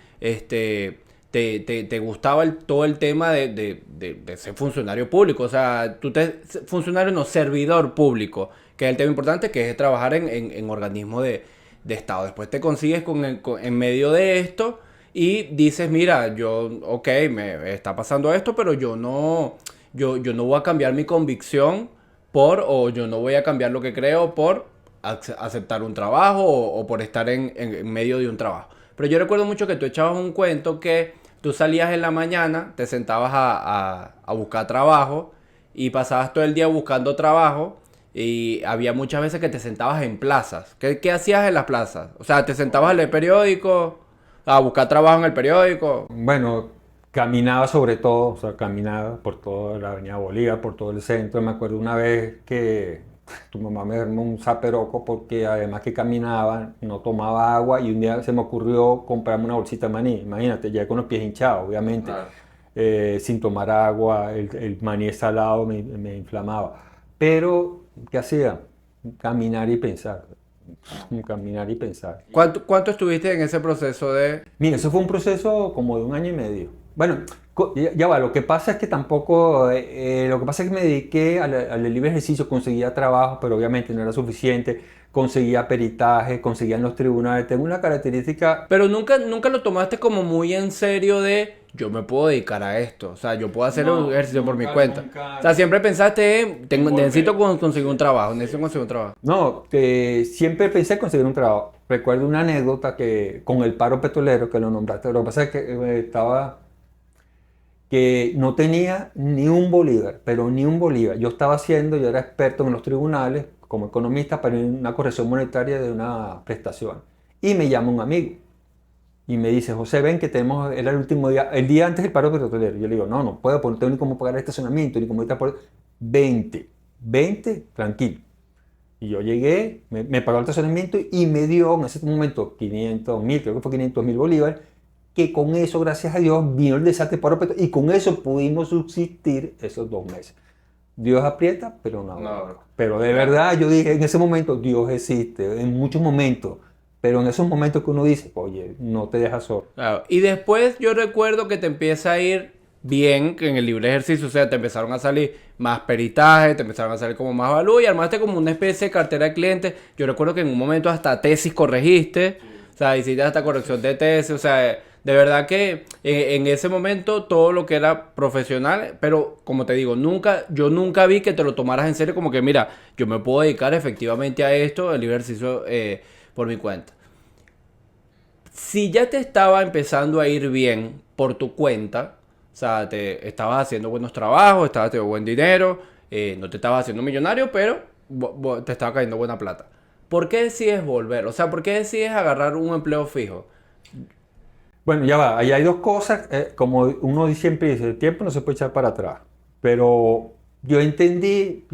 te gustaba todo el tema de ser funcionario público, o sea, funcionario no, servidor público, que es el tema importante, que es trabajar en organismos de Estado. Después te consigues en medio de esto y dices, mira, ok, me está pasando esto, pero yo no voy a cambiar mi convicción o yo no voy a cambiar lo que creo por aceptar un trabajo o por estar en medio de un trabajo. Pero yo recuerdo mucho que tú echabas un cuento que tú salías en la mañana, te sentabas a buscar trabajo y pasabas todo el día buscando trabajo y había muchas veces que te sentabas en plazas. ¿Qué hacías en las plazas? O sea, te sentabas en el periódico, a buscar trabajo en el periódico. Bueno, caminaba sobre todo, o sea, caminaba por toda la Avenida Bolívar, por todo el centro. Me acuerdo una vez que tu mamá me armó un zaperoco porque además que caminaba, no tomaba agua y un día se me ocurrió comprarme una bolsita de maní. Imagínate, ya con los pies hinchados, obviamente, Claro. sin tomar agua, el maní salado me inflamaba. Pero, ¿qué hacía? Caminar y pensar. Caminar y pensar. ¿Cuánto estuviste en ese proceso de... Mira, eso fue un proceso como de un año y medio. Bueno, ya va, lo que pasa es que tampoco, lo que pasa es que me dediqué al libre ejercicio, conseguía trabajo, pero obviamente no era suficiente. conseguía peritaje, conseguía en los tribunales. Tengo una característica. Pero nunca lo tomaste como muy en serio de yo me puedo dedicar a esto. O sea, yo puedo hacer un ejercicio por mi cuenta. O sea, siempre pensaste en necesito conseguir un trabajo, necesito conseguir un trabajo. No, que siempre pensé conseguir un trabajo. Recuerdo una anécdota que con el paro petrolero, que lo nombraste. Lo que pasa es que que no tenía ni un bolívar, pero ni un bolívar. Yo era experto en los tribunales como economista para una corrección monetaria de una prestación. Y me llama un amigo y me dice, José, ven que era el último día, el día antes del paro petrolero. Yo le digo, no puedo, porque no tengo ni cómo pagar el estacionamiento, ni cómo ir por 20, tranquilo. Y yo llegué, me pagó el estacionamiento y me dio en ese momento 500.000, creo que fue 500.000 bolívares, que con eso, gracias a Dios, vino el desastre paro petrolero y con eso pudimos subsistir esos 2 meses. Dios aprieta, pero no. Pero de verdad yo dije en ese momento, Dios existe, en muchos momentos, pero en esos momentos que uno dice, oye, no te dejas solo. Claro. Y después yo recuerdo que te empieza a ir bien que en el libre ejercicio, o sea, te empezaron a salir más peritajes, te empezaron a salir como más valor y armaste como una especie de cartera de clientes. Yo recuerdo que en un momento hasta tesis corregiste, o sea, hiciste hasta corrección de tesis, o sea, de verdad que en ese momento todo lo que era profesional, pero como te digo, yo nunca vi que te lo tomaras en serio como que mira, yo me puedo dedicar efectivamente a esto, el libre ejercicio por mi cuenta. Si ya te estaba empezando a ir bien por tu cuenta, o sea, te estabas haciendo buenos trabajos, estabas teniendo buen dinero, no te estabas haciendo millonario, pero te estaba cayendo buena plata. ¿Por qué decides volver? O sea, ¿por qué decides agarrar un empleo fijo? Bueno, ya va, ahí hay dos cosas, como uno siempre dice, el tiempo no se puede echar para atrás, pero yo entendí,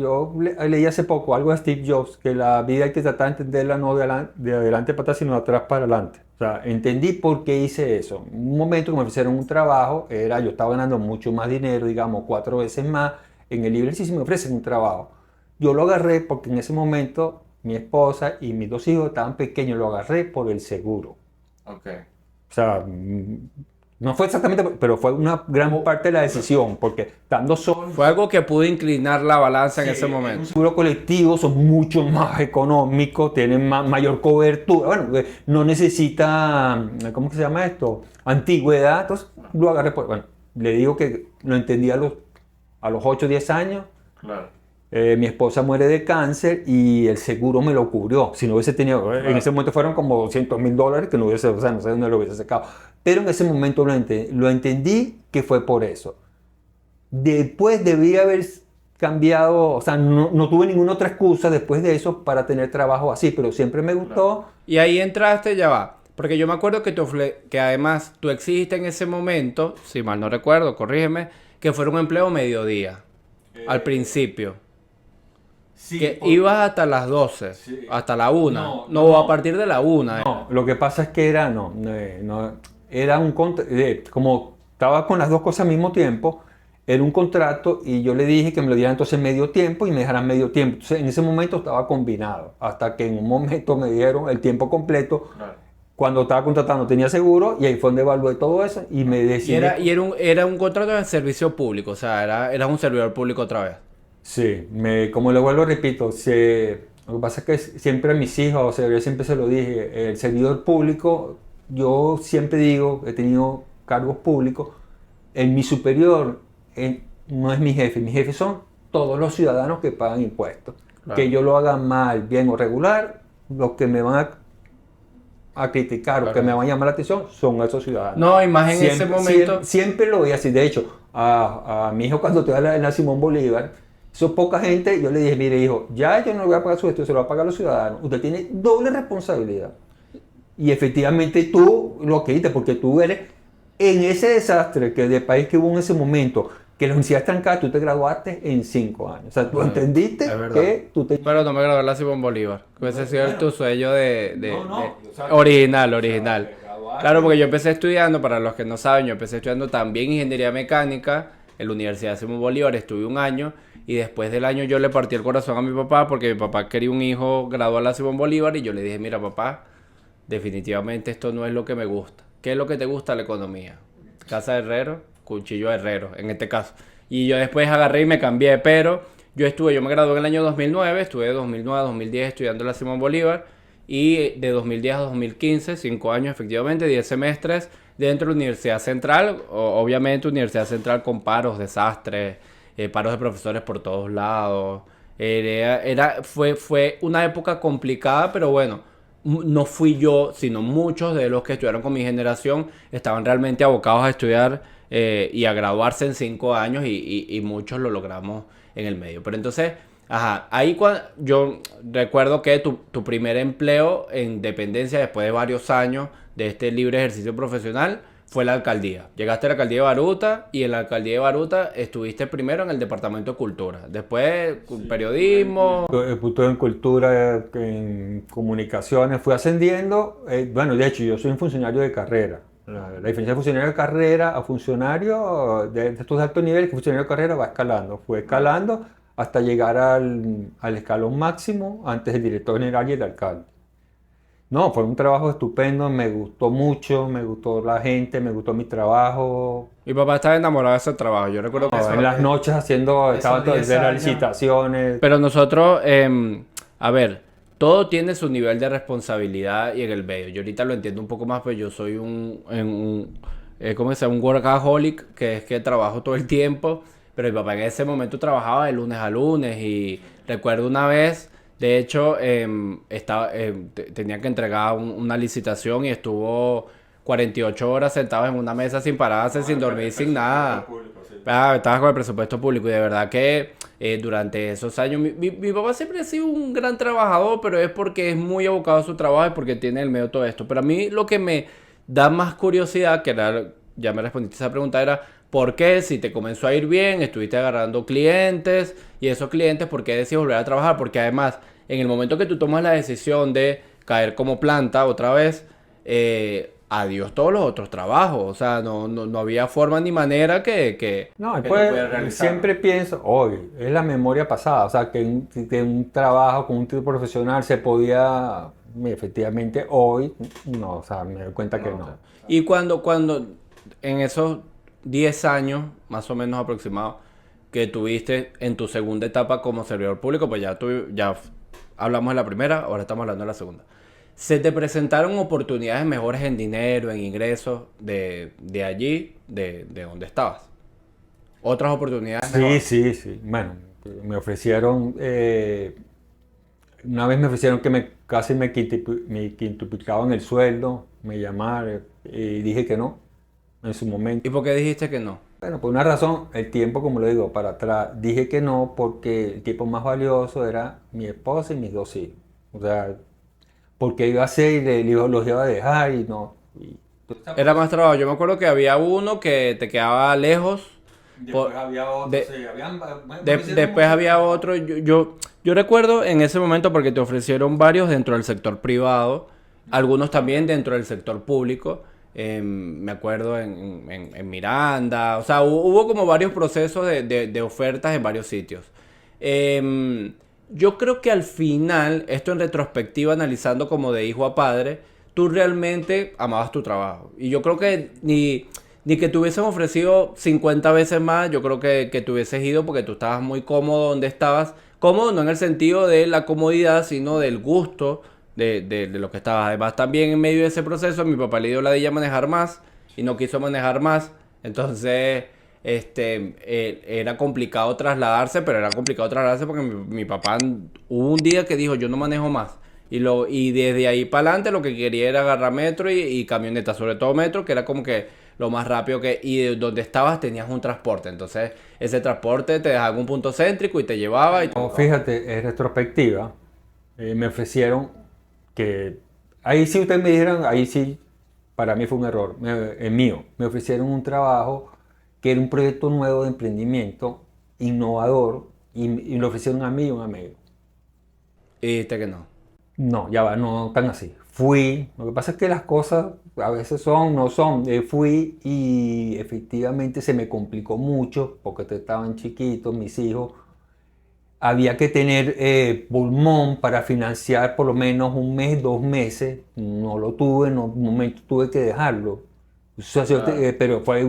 leí hace poco algo de Steve Jobs, que la vida hay que tratar de entenderla no de adelante para atrás, sino de atrás para adelante. O sea, entendí por qué hice eso. Un momento que me ofrecieron un trabajo, yo estaba ganando mucho más dinero, digamos, 4 veces más, en el libre ejercicio me ofrecen un trabajo. Yo lo agarré porque en ese momento mi esposa y mis 2 hijos estaban pequeños, lo agarré por el seguro. Okay. O sea, no fue exactamente, pero fue una gran parte de la decisión, porque estando solo... Fue algo que pudo inclinar la balanza en ese momento. Un seguro colectivo son mucho más económicos, tienen mayor cobertura, bueno, no necesita, ¿cómo que se llama esto? Antigüedad, entonces lo agarré, bueno, le digo que lo entendí a los 8 o 10 años. Claro. Mi esposa muere de cáncer y el seguro me lo cubrió. Si no hubiese tenido, claro. En ese momento fueron como $200.000 que no hubiese, o sea, no sé dónde lo hubiese sacado. Pero en ese momento lo entendí que fue por eso. Después debí haber cambiado, o sea, no tuve ninguna otra excusa después de eso para tener trabajo así, pero siempre me gustó. Claro. Y ahí entraste, ya va. Porque yo me acuerdo que además tú exigiste en ese momento, si mal no recuerdo, corrígeme, que fuera un empleo mediodía, al principio. Sí, que ibas hasta las 12, sí. Hasta la 1, no, a partir de la 1. No, lo que pasa es que era como estaba con las dos cosas al mismo tiempo, era un contrato y yo le dije que me lo dieran entonces medio tiempo y me dejaran medio tiempo. Entonces en ese momento estaba combinado, hasta que en un momento me dieron el tiempo completo. Claro. Cuando estaba contratando tenía seguro y ahí fue donde evalué todo eso y me decidí. Era un contrato de servicio público, o sea, era un servidor público otra vez. Sí, como lo vuelvo, repito, lo que pasa es que siempre a mis hijos, o sea, yo siempre se lo dije, el servidor público, yo siempre digo, he tenido cargos públicos, mi superior no es mi jefe son todos los ciudadanos que pagan impuestos. Claro. Que yo lo haga mal, bien o regular, los que me van a criticar, claro, o que me van a llamar la atención son esos ciudadanos. No, y más en ese momento. Siempre lo voy a decir. De hecho, a mi hijo cuando te da la Simón Bolívar, eso poca gente, yo le dije, mire hijo, ya yo no le voy a pagar su estudio, se lo va a pagar a los ciudadanos. Usted tiene doble responsabilidad. Y efectivamente tú lo que dices, porque tú eres en ese desastre que del país que hubo en ese momento, que la universidad estancada, tú te graduaste en 5 años. O sea, tú entendiste que tú te... Pero no me gradué en la Simón Bolívar. Que ese ha sido tu sueño original. Claro, porque yo empecé estudiando, para los que no saben, yo empecé estudiando también ingeniería mecánica en la Universidad de Simón Bolívar, estuve 1 año. Y después del año yo le partí el corazón a mi papá porque mi papá quería un hijo graduado en la Simón Bolívar y yo le dije, mira papá, definitivamente esto no es lo que me gusta. ¿Qué es lo que te gusta? La economía. Casa de herrero, cuchillo de herrero, en este caso. Y yo después agarré y me cambié, pero Yo me gradué en el año 2009, estuve de 2009 a 2010 estudiando en la Simón Bolívar y de 2010 a 2015, 5 años efectivamente, 10 semestres dentro de la Universidad Central, obviamente Universidad Central con paros, desastres, paros de profesores por todos lados. Fue una época complicada, pero bueno, no fui yo, sino muchos de los que estudiaron con mi generación estaban realmente abocados a estudiar y a graduarse en 5 años y muchos lo logramos en el medio. Pero entonces, ajá, ahí yo recuerdo que tu primer empleo en dependencia después de varios años de este libre ejercicio profesional fue la alcaldía. Llegaste a la alcaldía de Baruta y en la alcaldía de Baruta estuviste primero en el departamento de cultura, después periodismo. Estuve en cultura, en comunicaciones, fui ascendiendo. Bueno, de hecho, yo soy un funcionario de carrera. La diferencia de funcionario de carrera a funcionario de estos de alto nivel, que funcionario de carrera va escalando. Fue escalando hasta llegar al escalón máximo antes del director general y el alcalde. No, fue un trabajo estupendo, me gustó mucho, me gustó la gente, me gustó mi trabajo. Mi papá estaba enamorado de ese trabajo. Yo recuerdo que En las noches haciendo, estaba todo 10 de las años. licitaciones. Pero nosotros, a ver, todo tiene su nivel de responsabilidad y en el medio. Yo ahorita lo entiendo un poco más, pues yo soy ¿cómo se llama? Un workaholic, que es que trabajo todo el tiempo. Pero mi papá en ese momento trabajaba de lunes a lunes y recuerdo una vez, de hecho, tenía que entregar una licitación y estuvo 48 horas sentado en una mesa sin pararse, sin dormir, sin nada. Estaba con el presupuesto público y de verdad que durante esos años mi papá siempre ha sido un gran trabajador, pero es porque es muy abocado a su trabajo y porque tiene el medio de todo esto. Pero a mí lo que me da más curiosidad, ya me respondiste esa pregunta, era ¿por qué si te comenzó a ir bien, estuviste agarrando clientes y esos clientes, por qué decides volver a trabajar? Porque además, en el momento que tú tomas la decisión de caer como planta otra vez, adiós todos los otros trabajos. O sea, no había forma ni manera No, que tú después pudieras realizar. siempre pienso, hoy, es la memoria pasada, o sea, que un trabajo con un tipo profesional se podía, efectivamente, hoy, no, o sea, me doy cuenta que no. Y cuando en esos 10 años, más o menos aproximados, que tuviste en tu segunda etapa como servidor público, pues ya hablamos de la primera, ahora estamos hablando de la segunda. ¿Se te presentaron oportunidades mejores en dinero, en ingresos de allí, de donde estabas? ¿Otras oportunidades Sí, mejores? sí. Bueno, me ofrecieron, una vez me ofrecieron que casi me quintuplicaban el sueldo, me llamaron y dije que no en su momento. ¿Y por qué dijiste que no? Bueno, por una razón, el tiempo, como lo digo, para atrás, dije que no porque el tiempo más valioso era mi esposa y mis 2 hijos. O sea, porque iba a ser y los iba a dejar y no. Era más trabajo. Yo me acuerdo que había uno que te quedaba lejos. Después había otro, de- sí, Después había otro. Yo recuerdo en ese momento porque te ofrecieron varios dentro del sector privado, algunos también dentro del sector público. Me acuerdo en Miranda. O sea, hubo como varios procesos de ofertas en varios sitios. Em, yo creo que al final, esto en retrospectiva, analizando como de hijo a padre, tú realmente amabas tu trabajo. Y yo creo que ni que te hubiesen ofrecido 50 veces más, yo creo que te hubieses ido porque tú estabas muy cómodo donde estabas. Cómodo no en el sentido de la comodidad, sino del gusto de lo que estabas. Además, también en medio de ese proceso, mi papá le dio la de ella manejar más y no quiso manejar más. Entonces, era complicado trasladarse, pero era complicado trasladarse porque mi papá hubo un día que dijo, yo no manejo más. Y desde ahí para adelante lo que quería era agarrar metro y camioneta, sobre todo metro, que era como que lo más rápido que... Y de donde estabas tenías un transporte, entonces ese transporte te dejaba en un punto céntrico y te llevaba y... No, fíjate, en retrospectiva, me ofrecieron que, ahí sí ustedes me dijeron, ahí sí, para mí fue un error, mío. Me ofrecieron un trabajo que era un proyecto nuevo de emprendimiento, innovador, y lo ofrecieron a mí y a un amigo. Y dijiste que no. No, ya va, no tan así. Fui, lo que pasa es que las cosas a veces son, no son. Fui y efectivamente se me complicó mucho porque estaban chiquitos, mis hijos. Había que tener pulmón para financiar por lo menos un mes, 2 meses. No lo tuve, en un momento tuve que dejarlo. Pero fue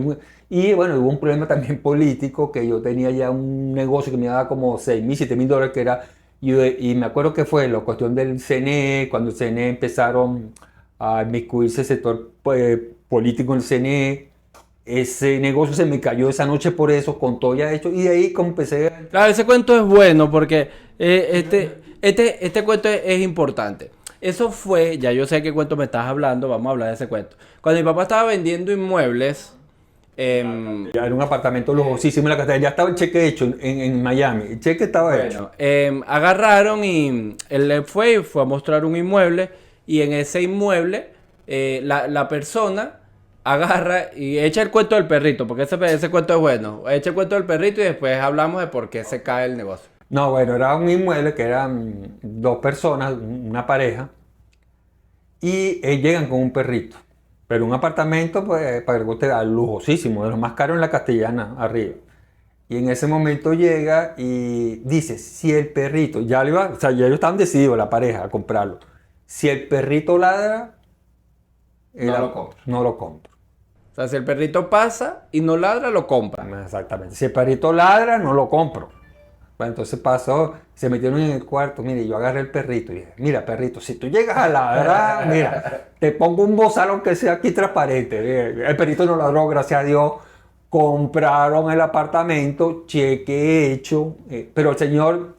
y bueno, hubo un problema también político, que yo tenía ya un negocio que me daba como $6,000, $7,000, que era, y me acuerdo que fue la cuestión del CNE, cuando el CNE empezaron a inmiscuirse el sector político en el CNE, ese negocio se me cayó esa noche por eso, con todo ya hecho, y de ahí como empecé. Claro, ese cuento es bueno porque este cuento es importante. Eso fue, ya yo sé qué cuento me estás hablando, vamos a hablar de ese cuento. Cuando mi papá estaba vendiendo inmuebles, Ya era un apartamento lujosísimo en la Catedral, ya estaba el cheque hecho en Miami, el cheque estaba hecho. agarraron y él fue a mostrar un inmueble y en ese inmueble la persona agarra y echa el cuento del perrito, porque ese cuento es bueno. Echa el cuento del perrito y después hablamos de por qué se cae el negocio. No, bueno, era un inmueble que eran dos personas, una pareja, y llegan con un perrito. Pero un apartamento, pues, para que usted vea, lujosísimo, de los más caros en la Castellana, arriba. Y en ese momento llega y dice, si el perrito, ya le iba, o sea, ya ellos estaban decididos, la pareja, a comprarlo. Si el perrito ladra, No lo compro. no lo compro. O sea, si el perrito pasa y no ladra, lo compra. Exactamente. Si el perrito ladra, no lo compro. Pues entonces pasó, se metieron en el cuarto, mire, yo agarré el perrito y dije, mira, perrito, si tú llegas a ladrar, mira, te pongo un bozal aunque sea aquí transparente. El perrito no ladró, gracias a Dios. Compraron el apartamento, cheque hecho, pero el señor,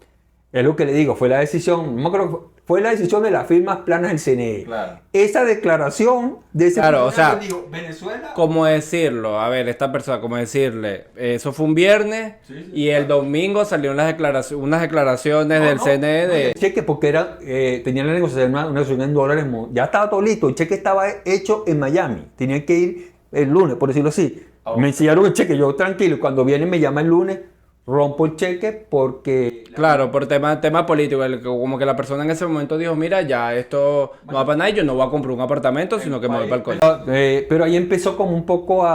es lo que le digo, fue la decisión, no creo, fue la decisión de las firmas planas del CNE. Claro. Esa declaración de ese Claro, o sea, funcionario dijo, Venezuela. ¿Cómo decirlo? A ver, esta persona, ¿cómo decirle? Eso fue un viernes y el domingo salieron unas declaraciones del CNE de... El cheque, porque tenían la negociación, una negociación en dólares, ya estaba todo listo, el cheque estaba hecho en Miami, tenían que ir el lunes, por decirlo así. Me enseñaron el cheque, yo tranquilo, cuando viene me llama el lunes, rompo el cheque porque... Claro, por tema político, como que la persona en ese momento dijo, mira, ya esto no va para nada y yo no voy a comprar un apartamento, sino que me voy para el coño. Pero ahí empezó como un poco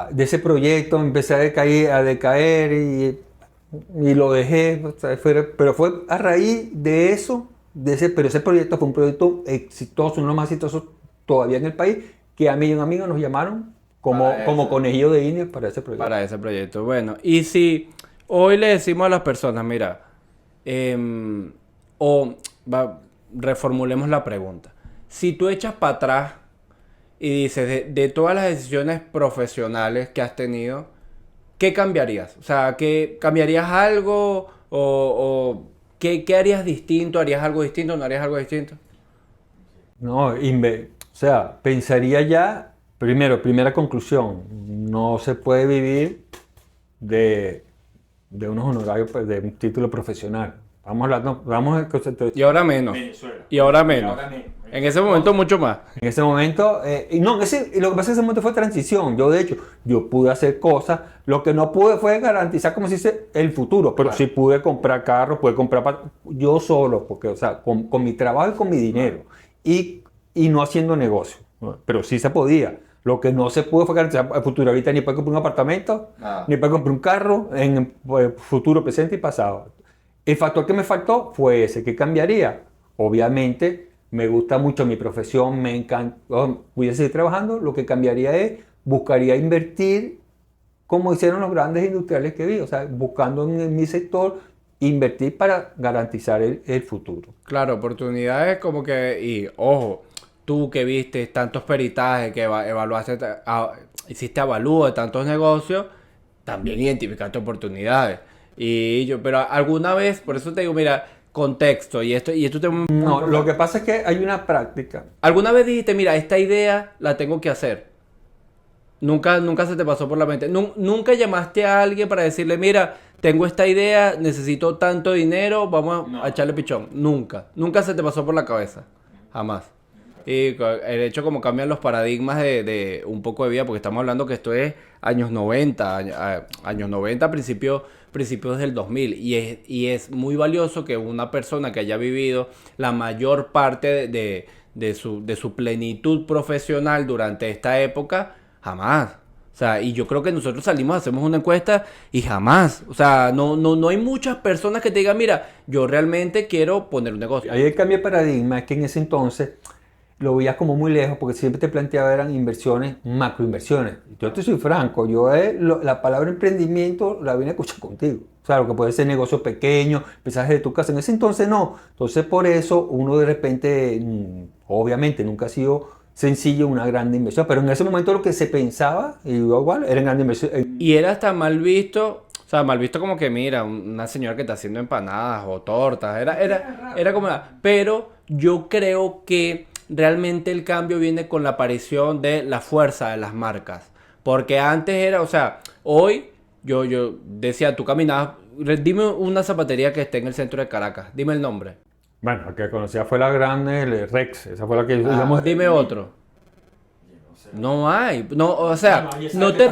de ese proyecto, empecé a decaer y lo dejé, o sea, pero fue a raíz de eso, pero ese proyecto fue un proyecto exitoso, uno de los más exitosos todavía en el país, que a mí y un amigo nos llamaron como conejillo de Indias para ese proyecto. Para ese proyecto, bueno. Y si hoy le decimos a las personas, mira, reformulemos la pregunta. Si tú echas para atrás y dices, de todas las decisiones profesionales que has tenido, ¿qué cambiarías? O sea, ¿cambiarías algo? ¿O qué harías distinto? ¿Harías algo distinto? ¿No harías algo distinto? No, o sea, pensaría ya, primera conclusión, no se puede vivir de unos honorarios, pues, de un título profesional. Y ahora menos. Venezuela. Y ahora menos. En ese momento mucho más. En ese momento, y lo que pasa es que ese momento fue transición. Yo, de hecho, yo pude hacer cosas. Lo que no pude fue garantizar, como se dice, el futuro. Pero sí pude comprar carros, pude comprar yo solo, porque, o sea, con mi trabajo y con mi dinero. Y no haciendo negocio. Pero sí se podía. Lo que no se pudo fue garantizar el futuro. Ahorita ni puede comprar un apartamento, ni puede comprar un carro en futuro, presente y pasado. El factor que me faltó fue ese. ¿Qué cambiaría? Obviamente, me gusta mucho mi profesión, me encanta, voy a seguir trabajando. Lo que cambiaría es, buscaría invertir como hicieron los grandes industriales que vi, o sea, buscando en mi sector, invertir para garantizar el futuro. Claro, oportunidades como que, y ojo, tú que viste tantos peritajes, que evaluaste, hiciste avalúo de tantos negocios, también identificaste oportunidades. Pero alguna vez, por eso te digo, mira, contexto, y esto No, lo que pasa es que hay una práctica. ¿Alguna vez dijiste, mira, esta idea la tengo que hacer? Nunca se te pasó por la mente. Nunca llamaste a alguien para decirle, mira, tengo esta idea, necesito tanto dinero, vamos a echarle pichón. Nunca se te pasó por la cabeza. Jamás. Y el hecho como cambian los paradigmas de un poco de vida, porque estamos hablando que esto es años 90, principios del 2000. Y es muy valioso que una persona que haya vivido la mayor parte de su plenitud profesional durante esta época, jamás. O sea, y yo creo que nosotros hacemos una encuesta y jamás. O sea, no hay muchas personas que te digan, mira, yo realmente quiero poner un negocio. Ahí el cambio de paradigma es que en ese entonces lo veías como muy lejos porque siempre te planteaba eran inversiones, macroinversiones. Yo te soy franco, la palabra emprendimiento la vine a escuchar contigo. O sea, lo que puede ser negocio pequeño, empezar desde tu casa. En ese entonces no. Entonces por eso uno de repente, obviamente nunca ha sido sencillo una gran inversión, pero en ese momento lo que se pensaba, y igual, era en gran inversión. Y era hasta mal visto, o sea, mal visto como que mira, una señora que está haciendo empanadas o tortas, era como pero yo creo que realmente el cambio viene con la aparición de la fuerza de las marcas. Porque antes era, o sea, hoy yo decía, tú caminabas, dime una zapatería que esté en el centro de Caracas, dime el nombre. Bueno, la que conocía fue la grande, el Rex, esa fue la que Dime otro. No hay, no, o sea, no te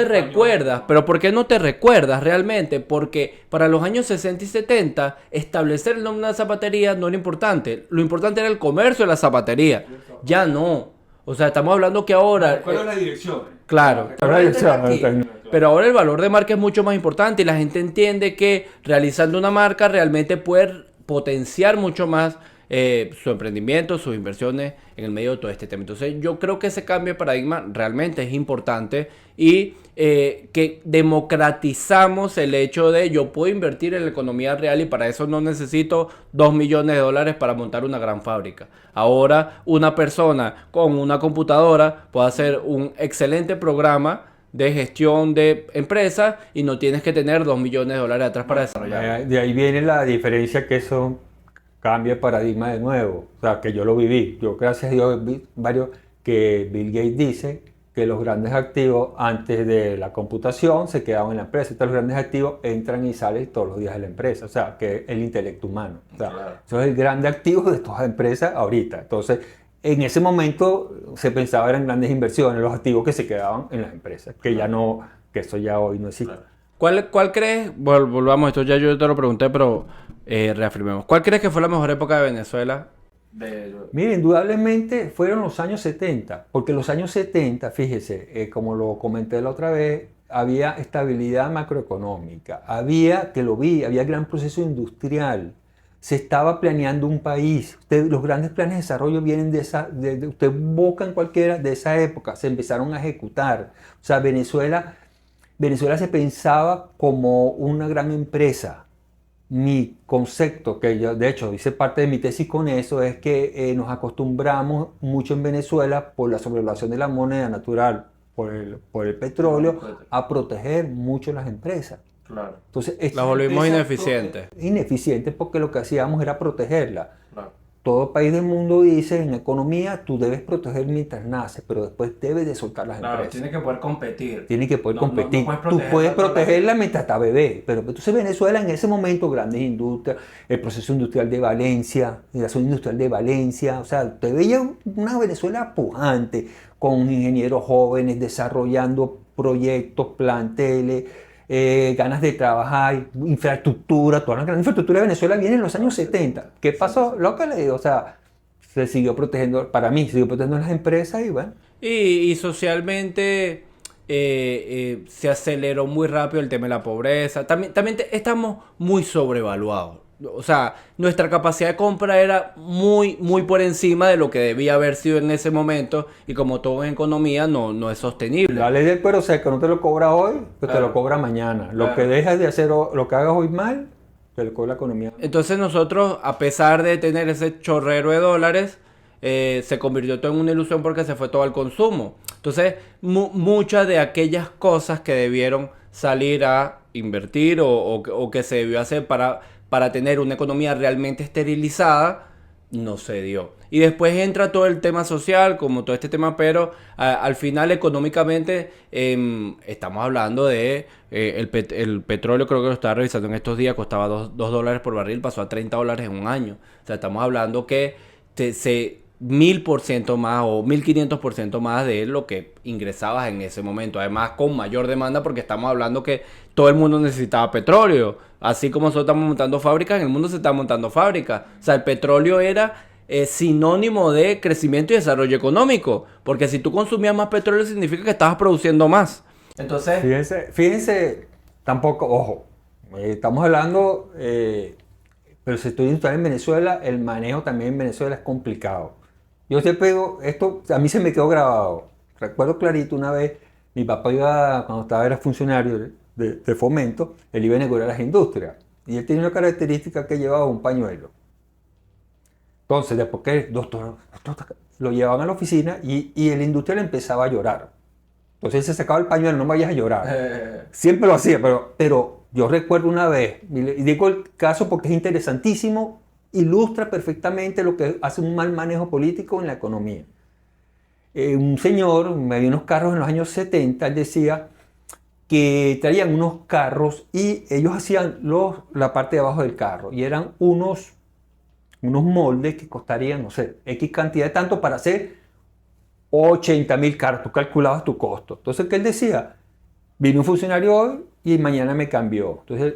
recuerdas, pero ¿por qué no te recuerdas realmente? Porque para los años 60 y 70 establecer el nombre de una zapatería no era importante, lo importante era el comercio de la zapatería, ya no, o sea, estamos hablando que ahora... ¿Cuál es la dirección? Claro, pero ahora el valor de marca es mucho más importante y la gente entiende que realizando una marca realmente puede potenciar mucho más su emprendimiento, sus inversiones en el medio de todo este tema. Entonces yo creo que ese cambio de paradigma realmente es importante y que democratizamos el hecho de yo puedo invertir en la economía real y para eso no necesito 2 millones de dólares para montar una gran fábrica. Ahora una persona con una computadora puede hacer un excelente programa de gestión de empresas y no tienes que tener 2 millones de dólares atrás para desarrollar. De ahí viene la diferencia que eso cambia el paradigma de nuevo. O sea, que yo lo viví. Yo, gracias a Dios, vi varios que Bill Gates dice que los grandes activos antes de la computación se quedaban en la empresa. Entonces, los grandes activos entran y salen todos los días de la empresa. O sea, que es el intelecto humano. O sea, claro. Eso es el grande activo de todas las empresas ahorita. Entonces, en ese momento se pensaba en grandes inversiones, los activos que se quedaban en las empresas, que ya no, que eso ya hoy no existe. Claro. ¿Cuál crees? Volvamos, esto ya yo te lo pregunté, pero reafirmemos. ¿Cuál crees que fue la mejor época de Venezuela? Mira, indudablemente fueron los años 70, porque los años 70, fíjese, como lo comenté la otra vez, había estabilidad macroeconómica, había gran proceso industrial, se estaba planeando un país. Los grandes planes de desarrollo vienen usted busca en cualquiera de esa época, se empezaron a ejecutar. O sea, Venezuela se pensaba como una gran empresa. Mi concepto, que yo de hecho hice parte de mi tesis con eso, es que nos acostumbramos mucho en Venezuela por la sobrevaluación de la moneda natural, por el petróleo, a proteger mucho las empresas. Claro. Entonces, las volvimos ineficientes. Ineficientes porque lo que hacíamos era protegerla. Claro. Todo país del mundo dice, en economía tú debes proteger mientras naces, pero después debes de soltar las empresas. Tiene que poder competir. Tiene que poder competir. Tú puedes protegerla mientras está bebé, pero entonces Venezuela en ese momento, grandes industrias, el proceso industrial de Valencia, la zona industrial de Valencia, o sea, usted veía una Venezuela pujante, con ingenieros jóvenes desarrollando proyectos, planteles, ganas de trabajar, infraestructura, toda la gran infraestructura de Venezuela viene en los años 70. ¿Qué pasó? Lo que le digo, o sea, se siguió protegiendo, para mí, se siguió protegiendo las empresas y bueno. Y socialmente se aceleró muy rápido el tema de la pobreza. También estamos muy sobrevaluados. O sea, nuestra capacidad de compra era muy, muy por encima de lo que debía haber sido en ese momento y como todo en economía no es sostenible. La ley del cuero seco no te lo cobra hoy, pues te lo cobra mañana. Lo que dejas de hacer, lo que hagas hoy mal, te lo cobra la economía. Entonces nosotros, a pesar de tener ese chorrero de dólares, se convirtió todo en una ilusión porque se fue todo al consumo. Entonces, muchas de aquellas cosas que debieron salir a invertir o que se debió hacer para tener una economía realmente esterilizada, no se dio. Y después entra todo el tema social, como todo este tema, pero al final económicamente estamos hablando de el petróleo, creo que lo estaba revisando en estos días, costaba $2 por barril, pasó a $30 en un año. O sea, estamos hablando que 1000% más o 1500% más de lo que ingresabas en ese momento. Además, con mayor demanda, porque estamos hablando que todo el mundo necesitaba petróleo. Así como nosotros estamos montando fábricas, en el mundo se está montando fábricas. O sea, el petróleo era sinónimo de crecimiento y desarrollo económico. Porque si tú consumías más petróleo, significa que estabas produciendo más. Entonces, Fíjense, tampoco, ojo, estamos hablando Pero el sector industrial en Venezuela, el manejo también en Venezuela es complicado. Yo siempre digo, esto a mí se me quedó grabado. Recuerdo clarito una vez, mi papá iba, cuando era funcionario de Fomento, él iba a inaugurar las industrias. Y él tenía una característica que llevaba un pañuelo. Entonces, después que doctor, lo llevaban a la oficina y el industrial empezaba a llorar. Entonces él se sacaba el pañuelo, no vayas a llorar. Siempre lo hacía, pero yo recuerdo una vez, y digo el caso porque es interesantísimo, ilustra perfectamente lo que hace un mal manejo político en la economía. Un señor, me dio unos carros en los años 70, él decía que traían unos carros y ellos hacían la parte de abajo del carro y eran unos moldes que costarían, no sé, X cantidad de tanto para hacer 80.000 carros. Tú calculabas tu costo. Entonces, ¿qué él decía? Vino un funcionario hoy y mañana me cambió. Entonces,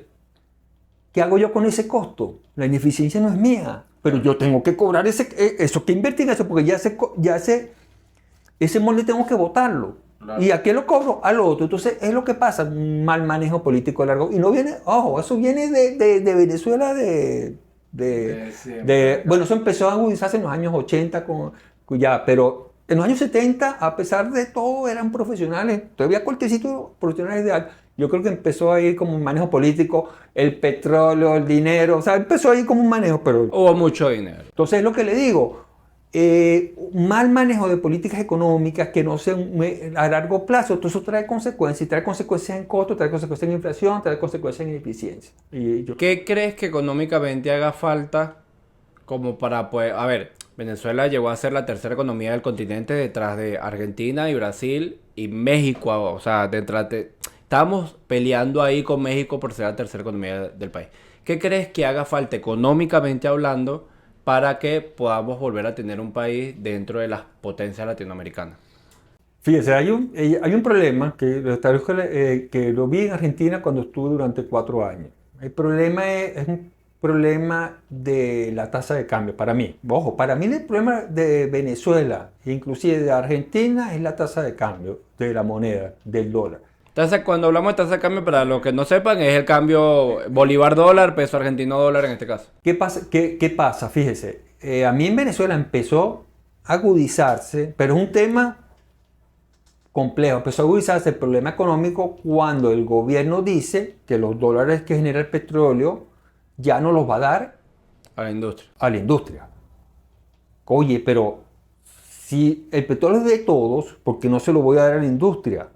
¿qué hago yo con ese costo? La ineficiencia no es mía, pero yo tengo que cobrar eso que invertí en eso, porque ese molde tengo que botarlo. Claro. ¿Y a qué lo cobro? Al otro. Entonces, es lo que pasa, un mal manejo político largo. Y no viene, ojo, eso viene de Venezuela bueno, eso empezó a agudizarse en los años 80, pero en los años 70, a pesar de todo, eran profesionales, todavía cortecitos profesionales de alto. Yo creo que empezó a ir como un manejo político, el petróleo, el dinero, o sea, empezó a ir como un manejo, pero... Hubo mucho dinero. Entonces, es lo que le digo, mal manejo de políticas económicas que no sean a largo plazo, todo eso trae consecuencias, y trae consecuencias en costo, trae consecuencias en inflación, trae consecuencias en eficiencia. ¿Qué crees que económicamente haga falta como para poder... A ver, Venezuela llegó a ser la tercera economía del continente detrás de Argentina y Brasil y México, o sea, estábamos peleando ahí con México por ser la tercera economía del país. ¿Qué crees que haga falta económicamente hablando para que podamos volver a tener un país dentro de las potencias latinoamericanas? Fíjese, hay un problema que lo vi en Argentina cuando estuve durante 4 años. El problema es un problema de la tasa de cambio, para mí. Ojo, para mí el problema de Venezuela, inclusive de Argentina, es la tasa de cambio de la moneda, del dólar. Entonces, cuando hablamos de tasa de cambio, para los que no sepan, es el cambio bolívar-dólar, peso argentino-dólar en este caso. ¿Qué pasa? Fíjese, a mí en Venezuela empezó a agudizarse, pero es un tema complejo. Empezó a agudizarse el problema económico cuando el gobierno dice que los dólares que genera el petróleo ya no los va a dar a la industria. Oye, pero si el petróleo es de todos, ¿por qué no se lo voy a dar a la industria?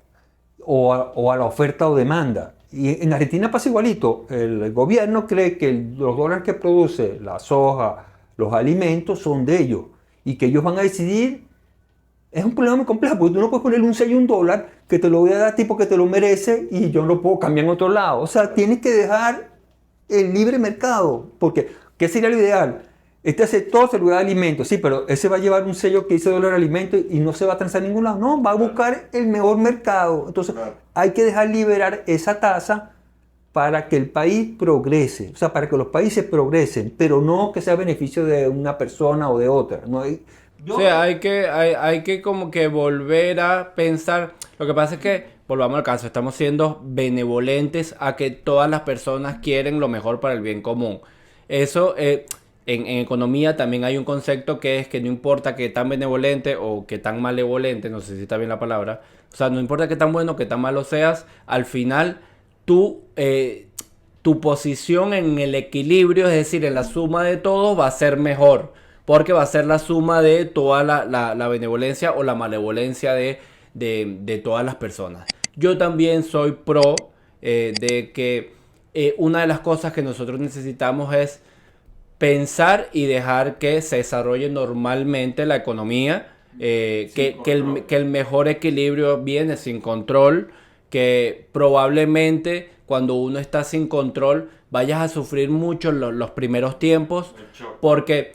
O a la oferta o demanda. Y en Argentina pasa igualito. El gobierno cree que los dólares que produce la soja, los alimentos, son de ellos. Y que ellos van a decidir. Es un problema muy complejo, porque tú no puedes ponerle un sello a un dólar que te lo voy a dar tipo que te lo merece y yo no lo puedo cambiar en otro lado. O sea, tienes que dejar el libre mercado. Porque, ¿qué sería lo ideal? Este sector se lo da alimentos, sí, pero ese va a llevar un sello que dice dólar alimento y no se va a transar a ningún lado. No, va a buscar el mejor mercado. Entonces, hay que dejar liberar esa tasa para que el país progrese. O sea, para que los países progresen, pero no que sea beneficio de una persona o de otra. No hay... O sea, hay que como que volver a pensar. Lo que pasa es que, volvamos al caso, estamos siendo benevolentes a que todas las personas quieren lo mejor para el bien común. Eso, en economía también hay un concepto que es que no importa qué tan benevolente o qué tan malevolente, no sé si está bien la palabra, o sea, no importa qué tan bueno o qué tan malo seas, al final tu posición en el equilibrio, es decir, en la suma de todos, va a ser mejor. Porque va a ser la suma de toda la benevolencia o la malevolencia de todas las personas. Yo también soy pro de que una de las cosas que nosotros necesitamos es pensar y dejar que se desarrolle normalmente la economía. Que el mejor equilibrio viene sin control. Que probablemente cuando uno está sin control vayas a sufrir mucho los primeros tiempos. Porque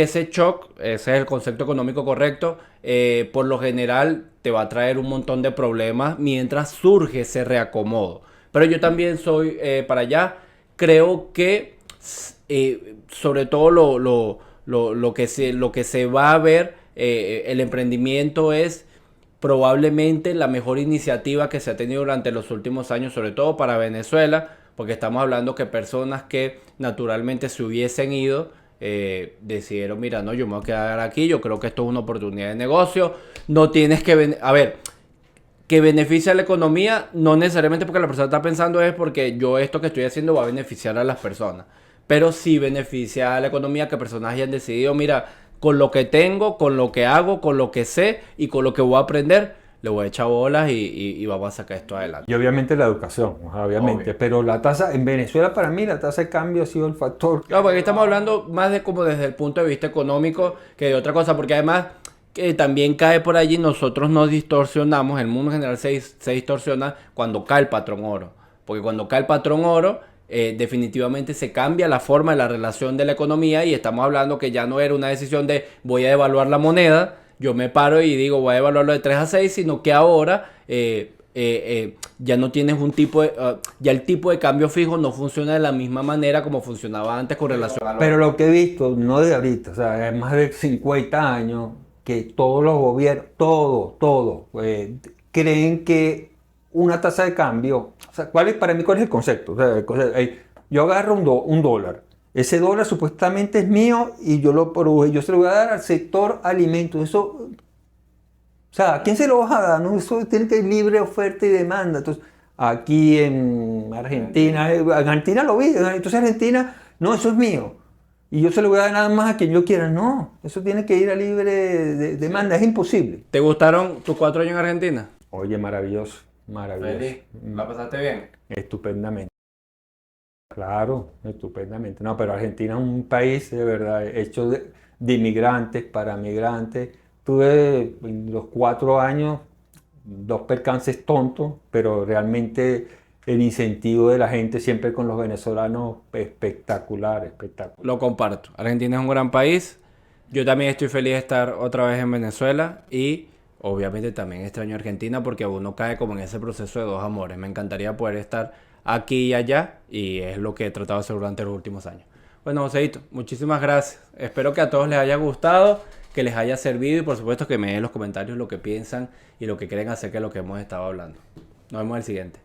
ese shock, ese es el concepto económico correcto, por lo general te va a traer un montón de problemas mientras surge ese reacomodo. Pero yo también soy para allá. Creo que sobre todo lo que se va a ver, el emprendimiento es probablemente la mejor iniciativa que se ha tenido durante los últimos años, sobre todo para Venezuela, porque estamos hablando que personas que naturalmente se hubiesen ido, decidieron, mira, no, yo me voy a quedar aquí, yo creo que esto es una oportunidad de negocio, no tienes que... A ver, que beneficia a la economía, no necesariamente porque la persona está pensando es porque yo esto que estoy haciendo va a beneficiar a las personas, pero sí beneficia a la economía que personas hayan decidido, mira, con lo que tengo, con lo que hago, con lo que sé y con lo que voy a aprender, le voy a echar bolas y vamos a sacar esto adelante. Y obviamente la educación, obviamente, Obvio. pero la tasa, en Venezuela para mí la tasa de cambio ha sido el factor. Claro, porque aquí estamos hablando más de como desde el punto de vista económico que de otra cosa, porque además que también cae por allí, nosotros nos distorsionamos, el mundo en general se distorsiona cuando cae el patrón oro, porque cuando cae el patrón oro, definitivamente se cambia la forma de la relación de la economía y estamos hablando que ya no era una decisión de voy a devaluar la moneda, yo me paro y digo voy a devaluarlo de 3 a 6, sino que ahora ya no tienes un tipo de... ya el tipo de cambio fijo no funciona de la misma manera como funcionaba antes con relación a... Pero lo que he visto, no de ahorita, o sea, es más de 50 años que todos los gobiernos, todo, creen que una tasa de cambio, o sea, para mí cuál es el concepto? O sea, yo agarro un dólar, ese dólar supuestamente es mío y yo lo produje, yo se lo voy a dar al sector alimentos, eso... O sea, ¿a quién se lo vas a dar? No, eso tiene que ir libre oferta y demanda. Entonces, aquí en Argentina lo vi. Entonces Argentina, no, eso es mío. Y yo se lo voy a dar nada más a quien yo quiera. No, eso tiene que ir a libre demanda. Es imposible. ¿Te gustaron tus 4 años en Argentina? Oye, maravilloso, maravilloso. Feliz. ¿La pasaste bien? Estupendamente. Claro, estupendamente. No, pero Argentina es un país de verdad hecho de inmigrantes para migrantes. Tuve en los 4 años 2 percances tontos, pero realmente el incentivo de la gente siempre con los venezolanos espectacular, espectacular. Lo comparto. Argentina es un gran país. Yo también estoy feliz de estar otra vez en Venezuela y obviamente también extraño Argentina porque uno cae como en ese proceso de dos amores. Me encantaría poder estar aquí y allá y es lo que he tratado de hacer durante los últimos años. Bueno, Joséito, muchísimas gracias. Espero que a todos les haya gustado, que les haya servido y por supuesto que me den en los comentarios lo que piensan y lo que creen acerca de lo que hemos estado hablando. Nos vemos en el siguiente.